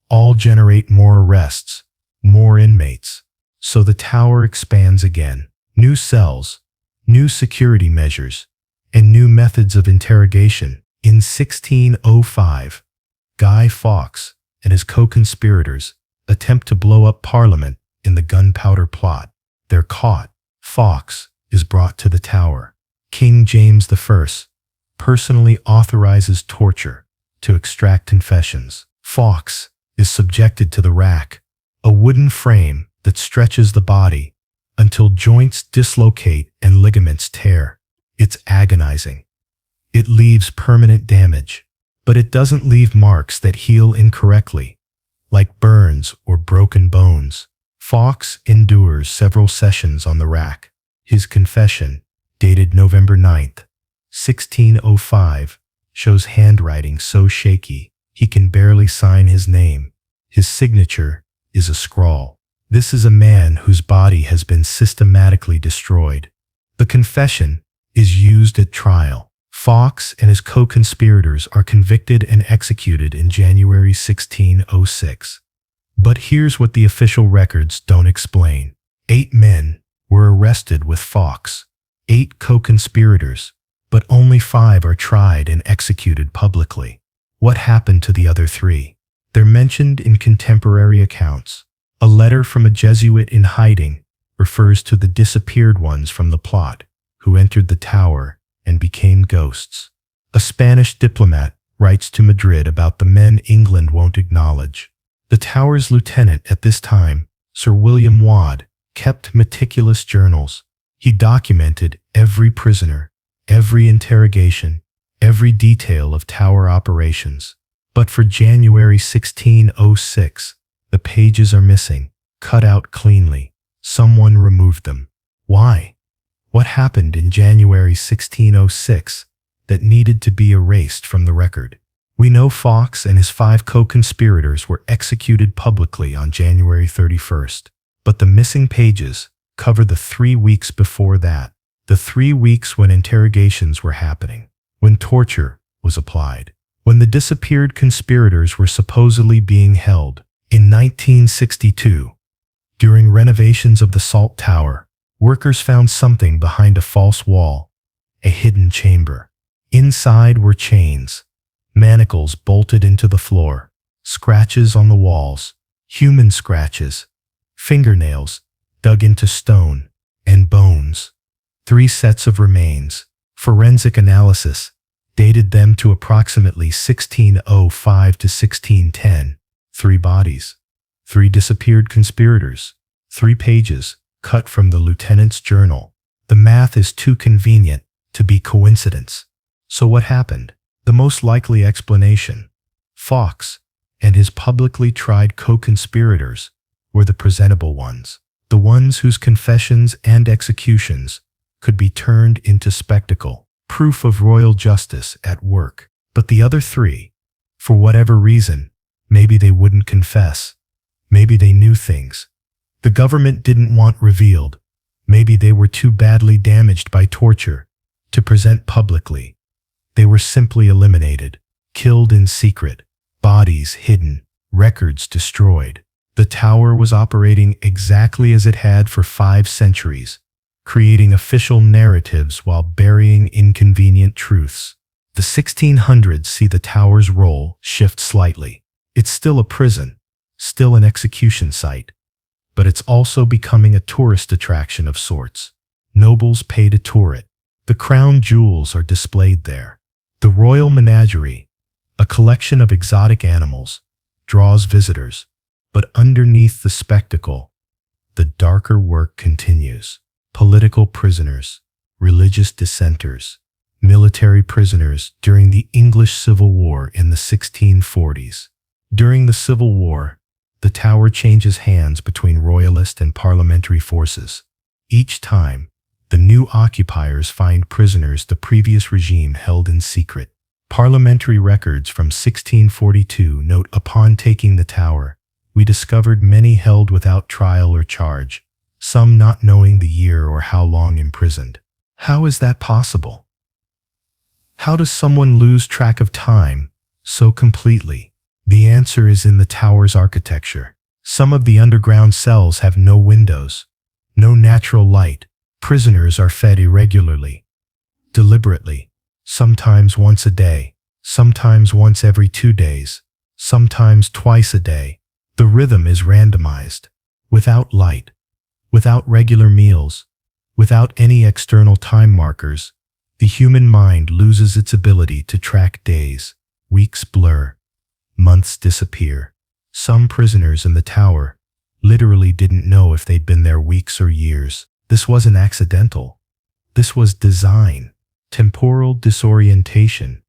all generate more arrests, more inmates. So the Tower expands again. New cells, new security measures, and new methods of interrogation. In 1605, Guy Fawkes and his co-conspirators attempt to blow up Parliament in the Gunpowder Plot. They're caught. Fawkes is brought to the Tower. King James I personally authorizes torture to extract confessions. Fawkes is subjected to the rack, a wooden frame that stretches the body until joints dislocate and ligaments tear. It's agonizing. It leaves permanent damage, but it doesn't leave marks that heal incorrectly, like burns or broken bones. Fawkes endures several sessions on the rack. His confession, dated November 9, 1605, shows handwriting so shaky he can barely sign his name. His signature is a scrawl. This is a man whose body has been systematically destroyed. The confession is used at trial. Fawkes and his co-conspirators are convicted and executed in January 1606. But here's what the official records don't explain. 8 men were arrested with Fawkes, 8 co-conspirators, but only 5 are tried and executed publicly. What happened to the other 3? They're mentioned in contemporary accounts. A letter from a Jesuit in hiding refers to the disappeared ones from the plot, who entered the Tower and became ghosts. A Spanish diplomat writes to Madrid about the men England won't acknowledge. The Tower's lieutenant at this time, Sir William Wadd, kept meticulous journals. He documented every prisoner, every interrogation, every detail of Tower operations. But for January 1606, the pages are missing, cut out cleanly. Someone removed them. Why? What happened in January 1606 that needed to be erased from the record? We know Fawkes and his 5 co-conspirators were executed publicly on January 31st, but the missing pages cover the 3 weeks before that, the 3 weeks when interrogations were happening, when torture was applied, when the disappeared conspirators were supposedly being held. In 1962, during renovations of the Salt Tower, workers found something behind a false wall, a hidden chamber. Inside were chains, manacles bolted into the floor, scratches on the walls, human scratches, fingernails dug into stone, and bones. 3 sets of remains. Forensic analysis dated them to approximately 1605 to 1610. 3 bodies, 3 disappeared conspirators, 3 pages cut from the lieutenant's journal. The math is too convenient to be coincidence. So what happened? The most likely explanation: Fawkes and his publicly tried co-conspirators were the presentable ones, the ones whose confessions and executions could be turned into spectacle, proof of royal justice at work. But the other 3, for whatever reason, maybe they wouldn't confess. Maybe they knew things the government didn't want revealed. Maybe they were too badly damaged by torture to present publicly. They were simply eliminated, killed in secret, bodies hidden, records destroyed. The Tower was operating exactly as it had for 5 centuries, creating official narratives while burying inconvenient truths. The 1600s see the Tower's role shift slightly. It's still a prison, still an execution site, but it's also becoming a tourist attraction of sorts. Nobles pay to tour it. The crown jewels are displayed there. The royal menagerie, a collection of exotic animals, draws visitors. But underneath the spectacle, the darker work continues. Political prisoners, religious dissenters, military prisoners during the English Civil War in the 1640s. During the Civil War, the tower changes hands between royalist and parliamentary forces. Each time, the new occupiers find prisoners the previous regime held in secret. Parliamentary records from 1642 note, upon taking the tower, we discovered many held without trial or charge, some not knowing the year or how long imprisoned. How is that possible? How does someone lose track of time so completely? The answer is in the tower's architecture. Some of the underground cells have no windows, no natural light. Prisoners are fed irregularly, deliberately, sometimes once a day, sometimes once every 2 days, sometimes twice a day. The rhythm is randomized, without light, without regular meals, without any external time markers. The human mind loses its ability to track days. Weeks blur, months disappear. Some prisoners in the tower literally didn't know if they'd been there weeks or years. This wasn't accidental. This was design. Temporal disorientation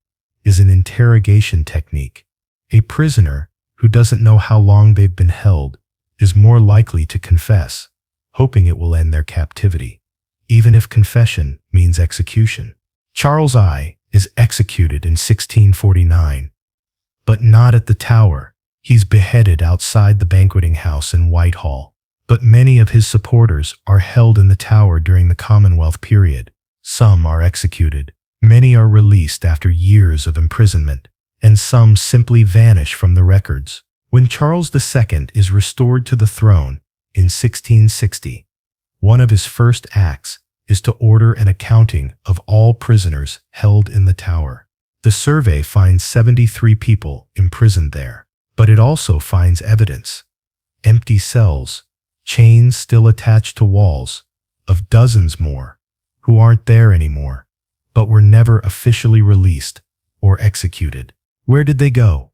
is an interrogation technique. A prisoner who doesn't know how long they've been held is more likely to confess, hoping it will end their captivity, even if confession means execution. Charles I is executed in 1649, but not at the tower. He's beheaded outside the banqueting house in Whitehall. But many of his supporters are held in the tower during the Commonwealth period. Some are executed, many are released after years of imprisonment, and some simply vanish from the records. When Charles II is restored to the throne in 1660, one of his first acts is to order an accounting of all prisoners held in the tower. The survey finds 73 people imprisoned there, but it also finds evidence: empty cells, chains still attached to walls, of dozens more who aren't there anymore, but were never officially released or executed. Where did they go?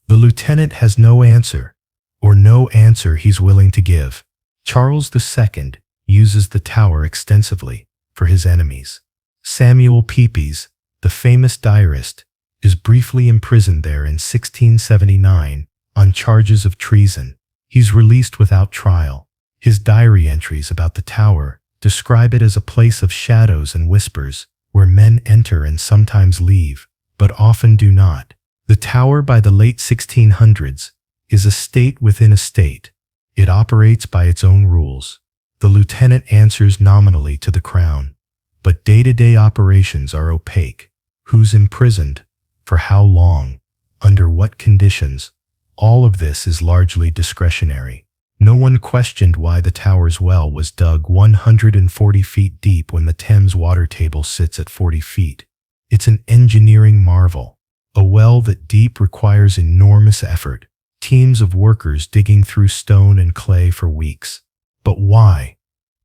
The lieutenant has no answer, or no answer he's willing to give. Charles II uses the tower extensively for his enemies. Samuel Pepys, the famous diarist, is briefly imprisoned there in 1679 on charges of treason. He's released without trial. His diary entries about the tower describe it as a place of shadows and whispers, where men enter and sometimes leave, but often do not. The tower by the late 1600s is a state within a state. It operates by its own rules. The lieutenant answers nominally to the crown, but day-to-day operations are opaque. Who's imprisoned? For how long? Under what conditions? All of this is largely discretionary. No one questioned why the tower's well was dug 140 feet deep when the Thames water table sits at 40 feet. It's an engineering marvel. A well that deep requires enormous effort. Teams of workers digging through stone and clay for weeks. But why?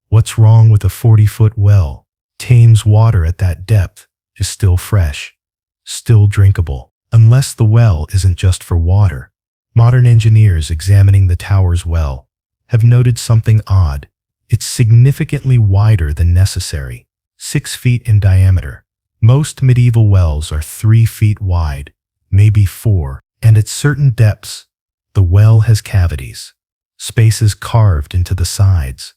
What's wrong with a 40-foot well? Thames water at that depth is still fresh, still drinkable, unless the well isn't just for water. Modern engineers examining the tower's well have noted something odd. It's significantly wider than necessary, 6 feet in diameter. Most medieval wells are 3 feet wide, maybe 4, and at certain depths, the well has cavities, spaces carved into the sides,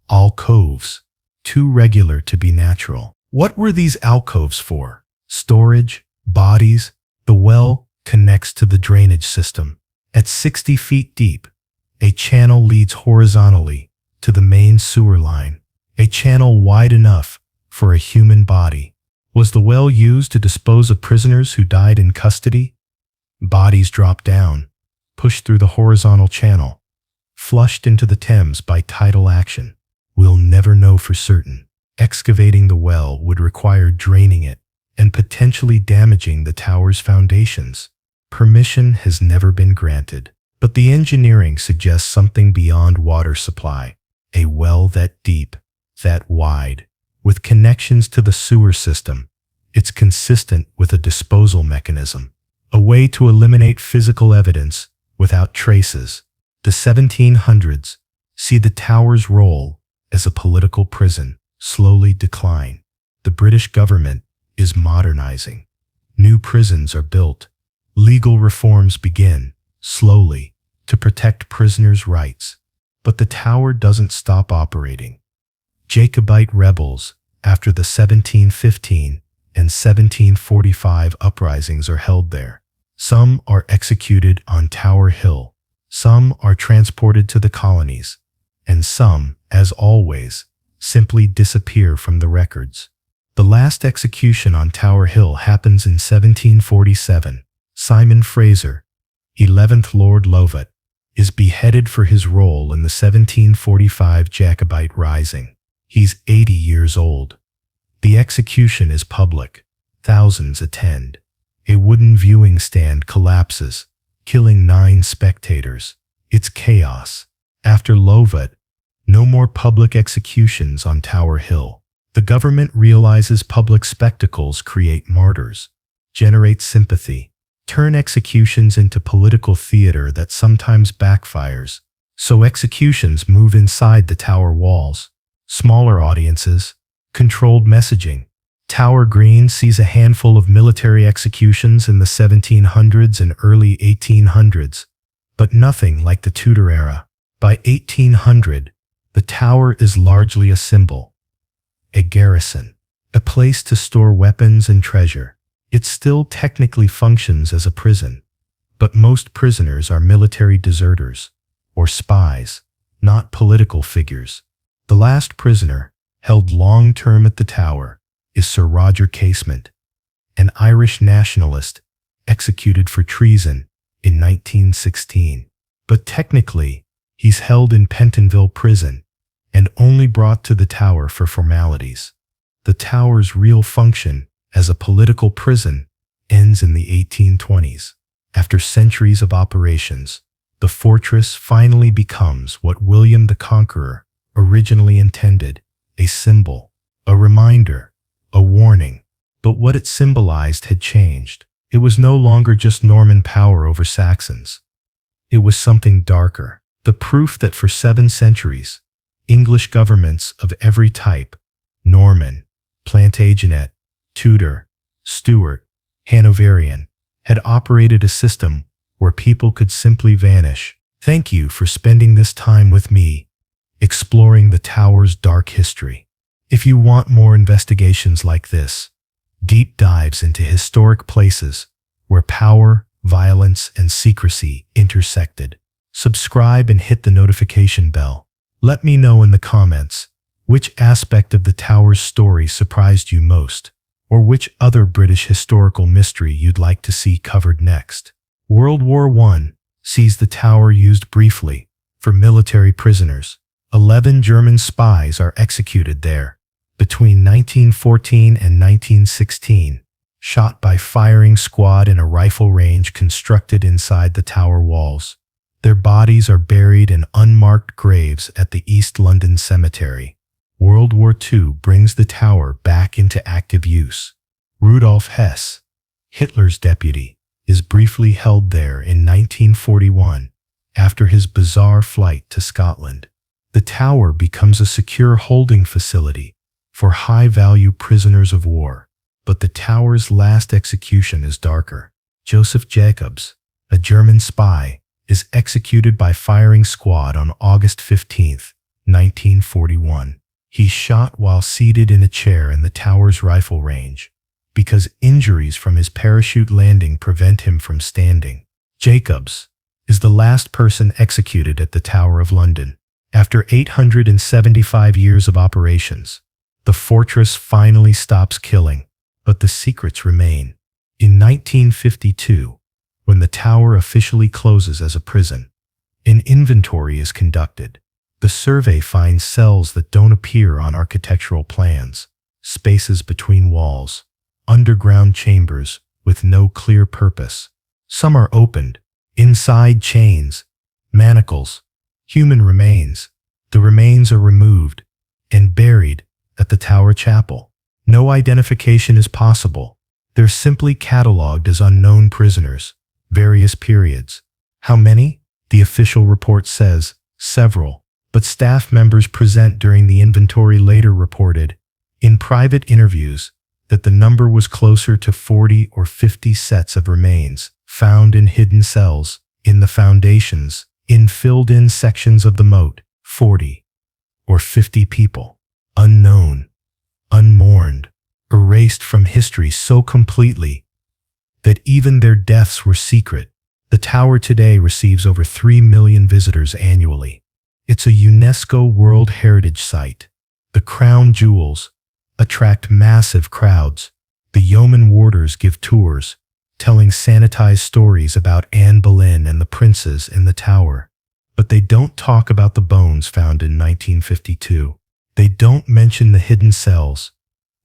alcoves, too regular to be natural. What were these alcoves for? Storage? Bodies? The well connects to the drainage system. At 60 feet deep, a channel leads horizontally to the main sewer line, a channel wide enough for a human body. Was the well used to dispose of prisoners who died in custody? Bodies dropped down, pushed through the horizontal channel, flushed into the Thames by tidal action. We'll never know for certain. Excavating the well would require draining it and potentially damaging the tower's foundations. Permission has never been granted, but the engineering suggests something beyond water supply. A well that deep, that wide, with connections to the sewer system. It's consistent with a disposal mechanism, a way to eliminate physical evidence without traces. The 1700s see the tower's role as a political prison slowly decline. The British government is modernizing. New prisons are built. Legal reforms begin, slowly, to protect prisoners' rights. But the tower doesn't stop operating. Jacobite rebels, after the 1715 and 1745 uprisings, are held there. Some are executed on Tower Hill. Some are transported to the colonies. And some, as always, simply disappear from the records. The last execution on Tower Hill happens in 1747. Simon Fraser, 11th Lord Lovat, is beheaded for his role in the 1745 Jacobite Rising. He's 80 years old. The execution is public. Thousands attend. A wooden viewing stand collapses, killing 9 spectators. It's chaos. After Lovat, no more public executions on Tower Hill. The government realizes public spectacles create martyrs, generate sympathy, turn executions into political theater that sometimes backfires. So executions move inside the tower walls. Smaller audiences, controlled messaging. Tower Green sees a handful of military executions in the 1700s and early 1800s, but nothing like the Tudor era. By 1800, the tower is largely a symbol, a garrison, a place to store weapons and treasure. It still technically functions as a prison, but most prisoners are military deserters or spies, not political figures. The last prisoner, held long-term at the tower, is Sir Roger Casement, an Irish nationalist executed for treason in 1916. But technically, he's held in Pentonville Prison and only brought to the tower for formalities. The tower's real function as a political prison ends in the 1820s. After centuries of operations, the fortress finally becomes what William the Conqueror originally intended: a symbol, a reminder, a warning. But what it symbolized had changed. It was no longer just Norman power over Saxons. It was something darker, the proof that for 7 centuries, English governments of every type, Norman, Plantagenet, Tudor, Stuart, Hanoverian, had operated a system where people could simply vanish. Thank you for spending this time with me, exploring the tower's dark history. If you want more investigations like this, deep dives into historic places where power, violence, and secrecy intersected, subscribe and hit the notification bell. Let me know in the comments which aspect of the tower's story surprised you most, or which other British historical mystery you'd like to see covered next. World War I sees the tower used briefly for military prisoners. 11 German spies are executed there between 1914 and 1916, shot by firing squad in a rifle range constructed inside the tower walls. Their bodies are buried in unmarked graves at the East London Cemetery. World War II brings the tower back into active use. Rudolf Hess, Hitler's deputy, is briefly held there in 1941 after his bizarre flight to Scotland. The tower becomes a secure holding facility for high-value prisoners of war. But the tower's last execution is darker. Joseph Jacobs, a German spy, is executed by firing squad on August 15, 1941. He's shot while seated in a chair in the tower's rifle range because injuries from his parachute landing prevent him from standing. Jacobs is the last person executed at the Tower of London. After 875 years of operations, the fortress finally stops killing, but the secrets remain. In 1952, when the tower officially closes as a prison, an inventory is conducted. The survey finds cells that don't appear on architectural plans, spaces between walls, underground chambers with no clear purpose. Some are opened, inside chains, manacles, human remains. The remains are removed, and buried at the Tower Chapel. No identification is possible. They're simply cataloged as unknown prisoners, various periods. How many? The official report says several, but staff members present during the inventory later reported, in private interviews, that the number was closer to 40 or 50 sets of remains found in hidden cells, in the foundations, in filled-in sections of the moat. 40 or 50 people, unknown, unmourned, erased from history so completely that even their deaths were secret. The tower today receives over 3 million visitors annually. It's a UNESCO World Heritage Site. The crown jewels attract massive crowds. The yeoman warders give tours, telling sanitized stories about Anne Boleyn and the princes in the tower. But they don't talk about the bones found in 1952. They don't mention the hidden cells.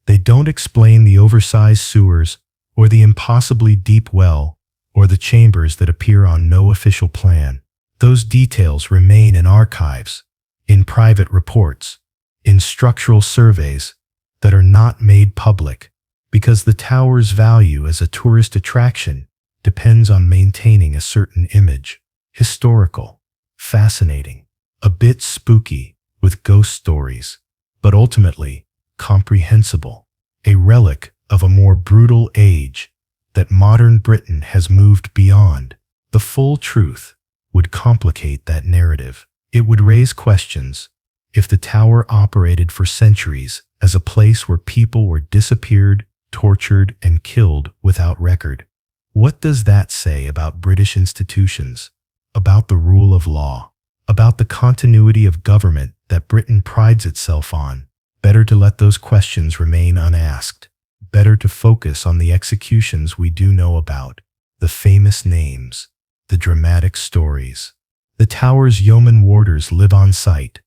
They don't explain the oversized sewers, or the impossibly deep well, or the chambers that appear on no official plan. Those details remain in archives, in private reports, in structural surveys that are not made public, because the tower's value as a tourist attraction depends on maintaining a certain image. Historical, fascinating, a bit spooky, with ghost stories, but ultimately comprehensible, a relic of a more brutal age that modern Britain has moved beyond. The full truth would complicate that narrative. It would raise questions. If the tower operated for centuries as a place where people were disappeared, tortured, and killed without record, what does that say about British institutions, about the rule of law, about the continuity of government that Britain prides itself on? Better to let those questions remain unasked. Better to focus on the executions we do know about, the famous names, the dramatic stories. The tower's yeoman warders live on site.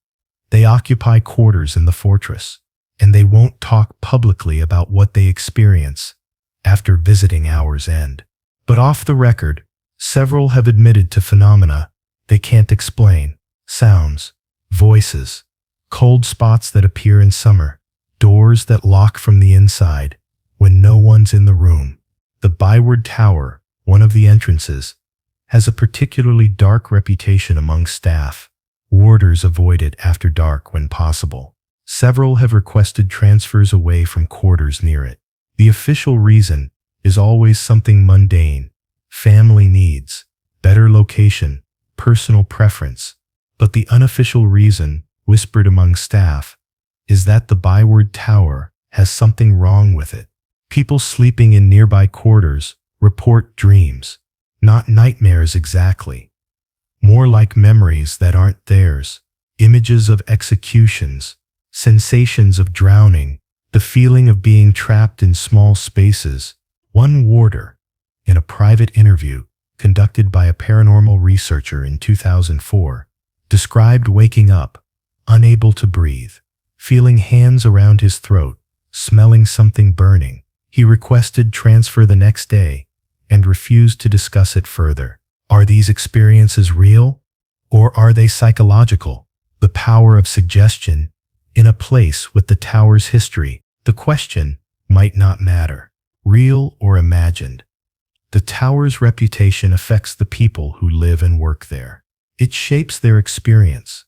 They occupy quarters in the fortress, and they won't talk publicly about what they experience after visiting hours end. But off the record, several have admitted to phenomena they can't explain. Sounds, voices, cold spots that appear in summer, doors that lock from the inside when no one's in the room. The Byward Tower, one of the entrances, has a particularly dark reputation among staff. Warders avoid it after dark when possible. Several have requested transfers away from quarters near it. The official reason is always something mundane: family needs, better location, personal preference. But the unofficial reason, whispered among staff, is that the Byward Tower has something wrong with it. People sleeping in nearby quarters report dreams, not nightmares exactly, more like memories that aren't theirs, images of executions, sensations of drowning, the feeling of being trapped in small spaces. One warder, in a private interview conducted by a paranormal researcher in 2004, described waking up, unable to breathe, feeling hands around his throat, smelling something burning. He requested transfer the next day and refused to discuss it further. Are these experiences real, or are they psychological? The power of suggestion in a place with the tower's history. The question might not matter, real or imagined. The tower's reputation affects the people who live and work there. It shapes their experience.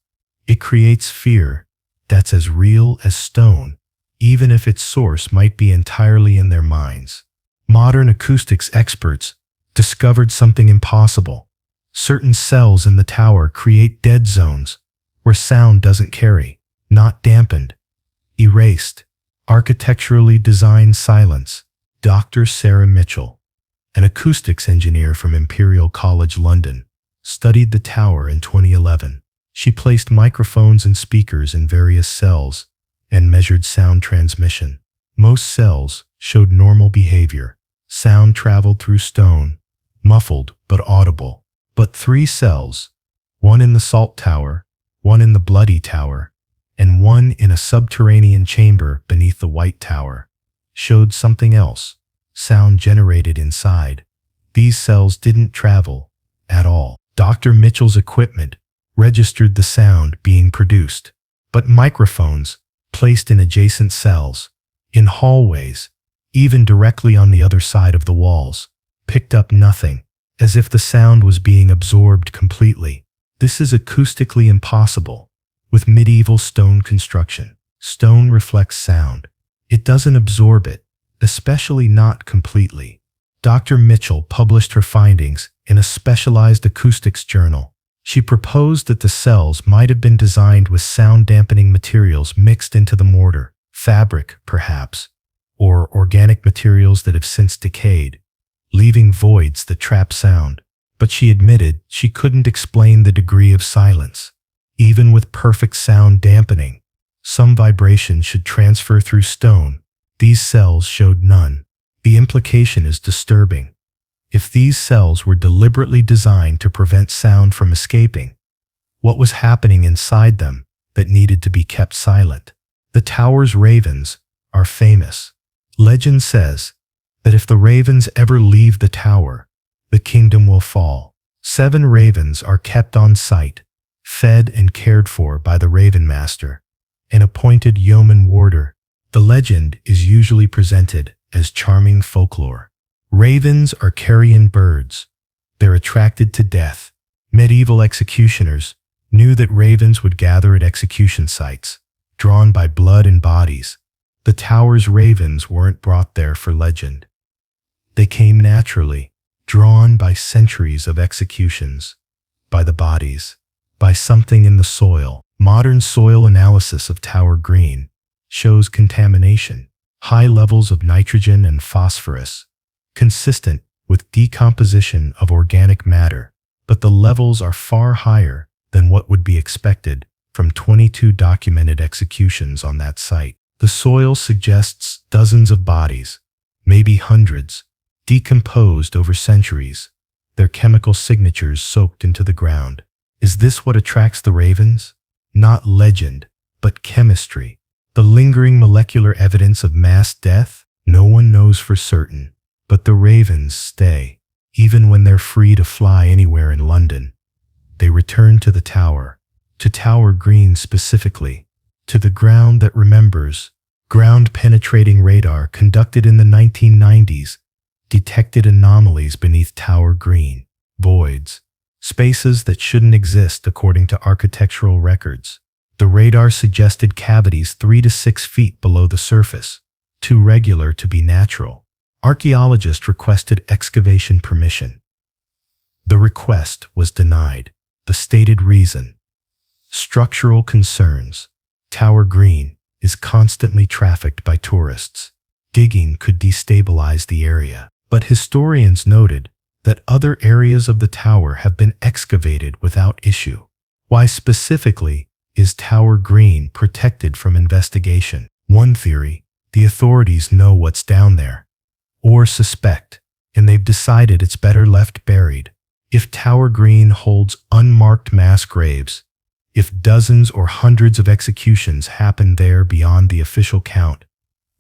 It creates fear that's as real as stone, even if its source might be entirely in their minds. Modern acoustics experts discovered something impossible. Certain cells in the tower create dead zones where sound doesn't carry, not dampened, erased. Architecturally designed silence. Dr. Sarah Mitchell, an acoustics engineer from Imperial College London, studied the tower in 2011. She placed microphones and speakers in various cells and measured sound transmission. Most cells showed normal behavior. Sound traveled through stone, muffled but audible. But 3 cells, one in the Salt Tower, one in the Bloody Tower, and one in a subterranean chamber beneath the White Tower, showed something else. Sound generated inside. These cells didn't travel at all. Dr. Mitchell's equipment registered the sound being produced, but microphones placed in adjacent cells, in hallways, even directly on the other side of the walls, picked up nothing, as if the sound was being absorbed completely. This is acoustically impossible. With medieval stone construction, stone reflects sound. It doesn't absorb it, especially not completely. Dr. Mitchell published her findings in a specialized acoustics journal. She proposed that the cells might have been designed with sound-dampening materials mixed into the mortar, fabric, perhaps, or organic materials that have since decayed, leaving voids that trap sound. But she admitted she couldn't explain the degree of silence. Even with perfect sound dampening, some vibration should transfer through stone. These cells showed none. The implication is disturbing. If these cells were deliberately designed to prevent sound from escaping, what was happening inside them that needed to be kept silent? The tower's ravens are famous. Legend says that if the ravens ever leave the tower, the kingdom will fall. 7 ravens are kept on site, fed and cared for by the Raven Master, an appointed yeoman warder. The legend is usually presented as charming folklore. Ravens are carrion birds. They're attracted to death. Medieval executioners knew that ravens would gather at execution sites, drawn by blood and bodies. The tower's ravens weren't brought there for legend. They came naturally, drawn by centuries of executions, by the bodies, by something in the soil. Modern soil analysis of Tower Green shows contamination, high levels of nitrogen and phosphorus, consistent with decomposition of organic matter, but the levels are far higher than what would be expected from 22 documented executions on that site. The soil suggests dozens of bodies, maybe hundreds, decomposed over centuries, their chemical signatures soaked into the ground. Is this what attracts the ravens? Not legend, but chemistry. The lingering molecular evidence of mass death? No one knows for certain. But the ravens stay. Even when they're free to fly anywhere in London, they return to the tower, to Tower Green specifically, to the ground that remembers. Ground-penetrating radar conducted in the 1990s detected anomalies beneath Tower Green, voids, spaces that shouldn't exist according to architectural records. The radar suggested cavities 3 to 6 feet below the surface, too regular to be natural. Archaeologists requested excavation permission. The request was denied. The stated reason: structural concerns. Tower Green is constantly trafficked by tourists. Digging could destabilize the area. But historians noted that other areas of the tower have been excavated without issue. Why specifically is Tower Green protected from investigation? One theory: the authorities know what's down there, or suspect, and they've decided it's better left buried. If Tower Green holds unmarked mass graves, if dozens or hundreds of executions happened there beyond the official count,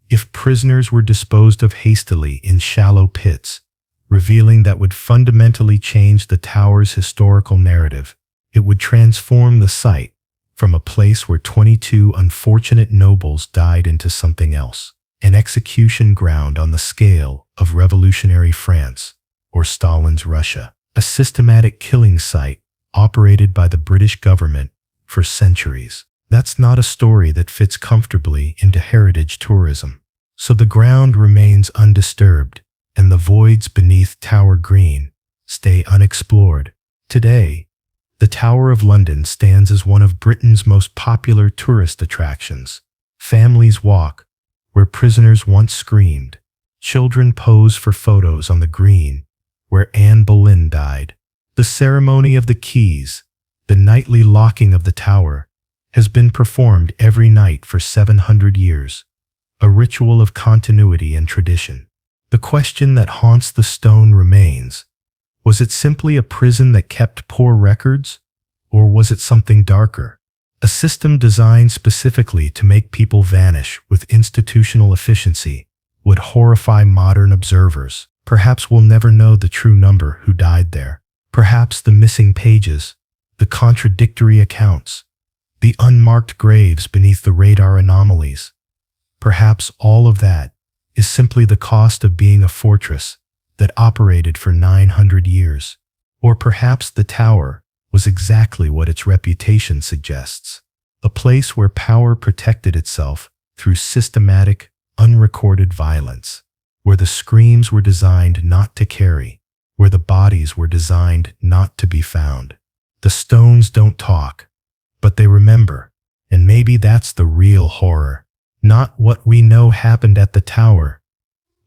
if prisoners were disposed of hastily in shallow pits, revealing that would fundamentally change the tower's historical narrative. It would transform the site from a place where 22 unfortunate nobles died into something else, an execution ground on the scale of revolutionary France or Stalin's Russia, a systematic killing site operated by the British government for centuries. That's not a story that fits comfortably into heritage tourism. So the ground remains undisturbed, and the voids beneath Tower Green stay unexplored. Today, the Tower of London stands as one of Britain's most popular tourist attractions. Families walk where prisoners once screamed. Children pose for photos on the green where Anne Boleyn died. The ceremony of the keys, the nightly locking of the tower, has been performed every night for 700 years. A ritual of continuity and tradition. The question that haunts the stone remains: was it simply a prison that kept poor records? Or was it something darker? A system designed specifically to make people vanish with institutional efficiency would horrify modern observers. Perhaps we'll never know the true number who died there. Perhaps the missing pages, the contradictory accounts, the unmarked graves beneath the radar anomalies. Perhaps all of that is simply the cost of being a fortress that operated for 900 years. Or perhaps the tower was exactly what its reputation suggests, a place where power protected itself through systematic, unrecorded violence, where the screams were designed not to carry, where the bodies were designed not to be found. The stones don't talk, but they remember, and maybe that's the real horror. Not what we know happened at the tower,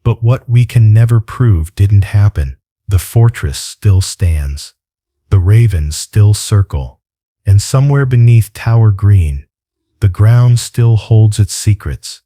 but what we can never prove didn't happen. The fortress still stands. The ravens still circle. And somewhere beneath Tower Green, the ground still holds its secrets.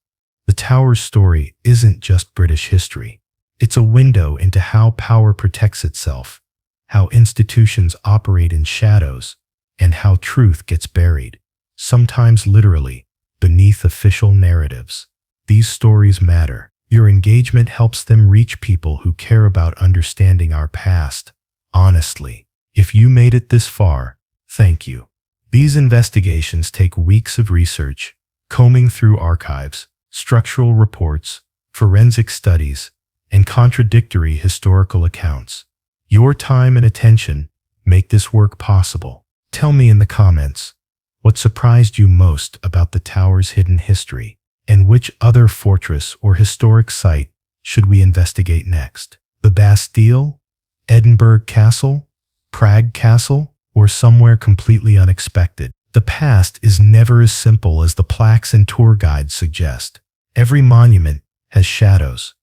The tower's story isn't just British history. It's a window into how power protects itself, how institutions operate in shadows, and how truth gets buried, sometimes literally, beneath official narratives. These stories matter. Your engagement helps them reach people who care about understanding our past. Honestly, if you made it this far, thank you. These investigations take weeks of research, combing through archives, structural reports, forensic studies, and contradictory historical accounts. Your time and attention make this work possible. Tell me in the comments what surprised you most about the tower's hidden history, and which other fortress or historic site should we investigate next? The Bastille, Edinburgh Castle, Prague Castle, or somewhere completely unexpected? The past is never as simple as the plaques and tour guides suggest. Every monument has shadows.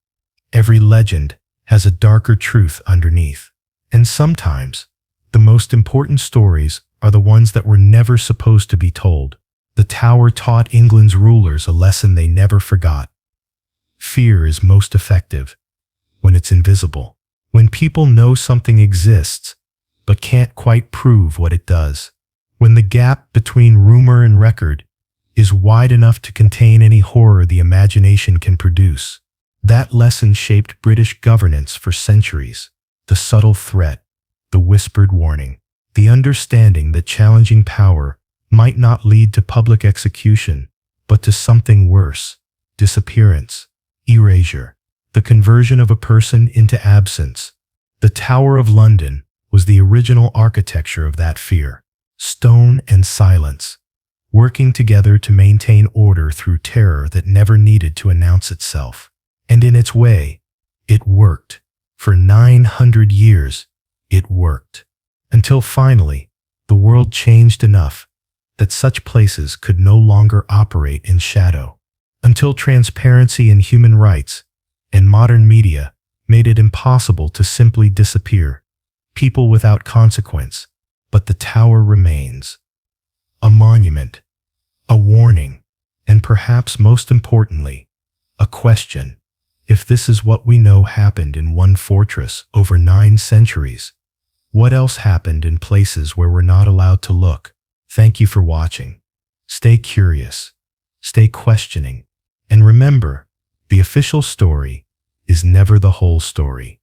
Every legend has a darker truth underneath. And sometimes, the most important stories are the ones that were never supposed to be told. The tower taught England's rulers a lesson they never forgot. Fear is most effective when it's invisible. When people know something exists, but can't quite prove what it does. When the gap between rumor and record is wide enough to contain any horror the imagination can produce. That lesson shaped British governance for centuries. The subtle threat, the whispered warning, the understanding that challenging power might not lead to public execution, but to something worse: disappearance, erasure, the conversion of a person into absence. The Tower of London was the original architecture of that fear. Stone and silence, working together to maintain order through terror that never needed to announce itself. And in its way, it worked. For 900 years, it worked. Until finally, the world changed enough that such places could no longer operate in shadow. Until transparency in human rights and modern media made it impossible to simply disappear. People without consequence. But the tower remains. A monument, a warning, and perhaps most importantly, a question. If this is what we know happened in one fortress over 9 centuries, what else happened in places where we're not allowed to look? Thank you for watching. Stay curious, stay questioning, and remember, the official story is never the whole story.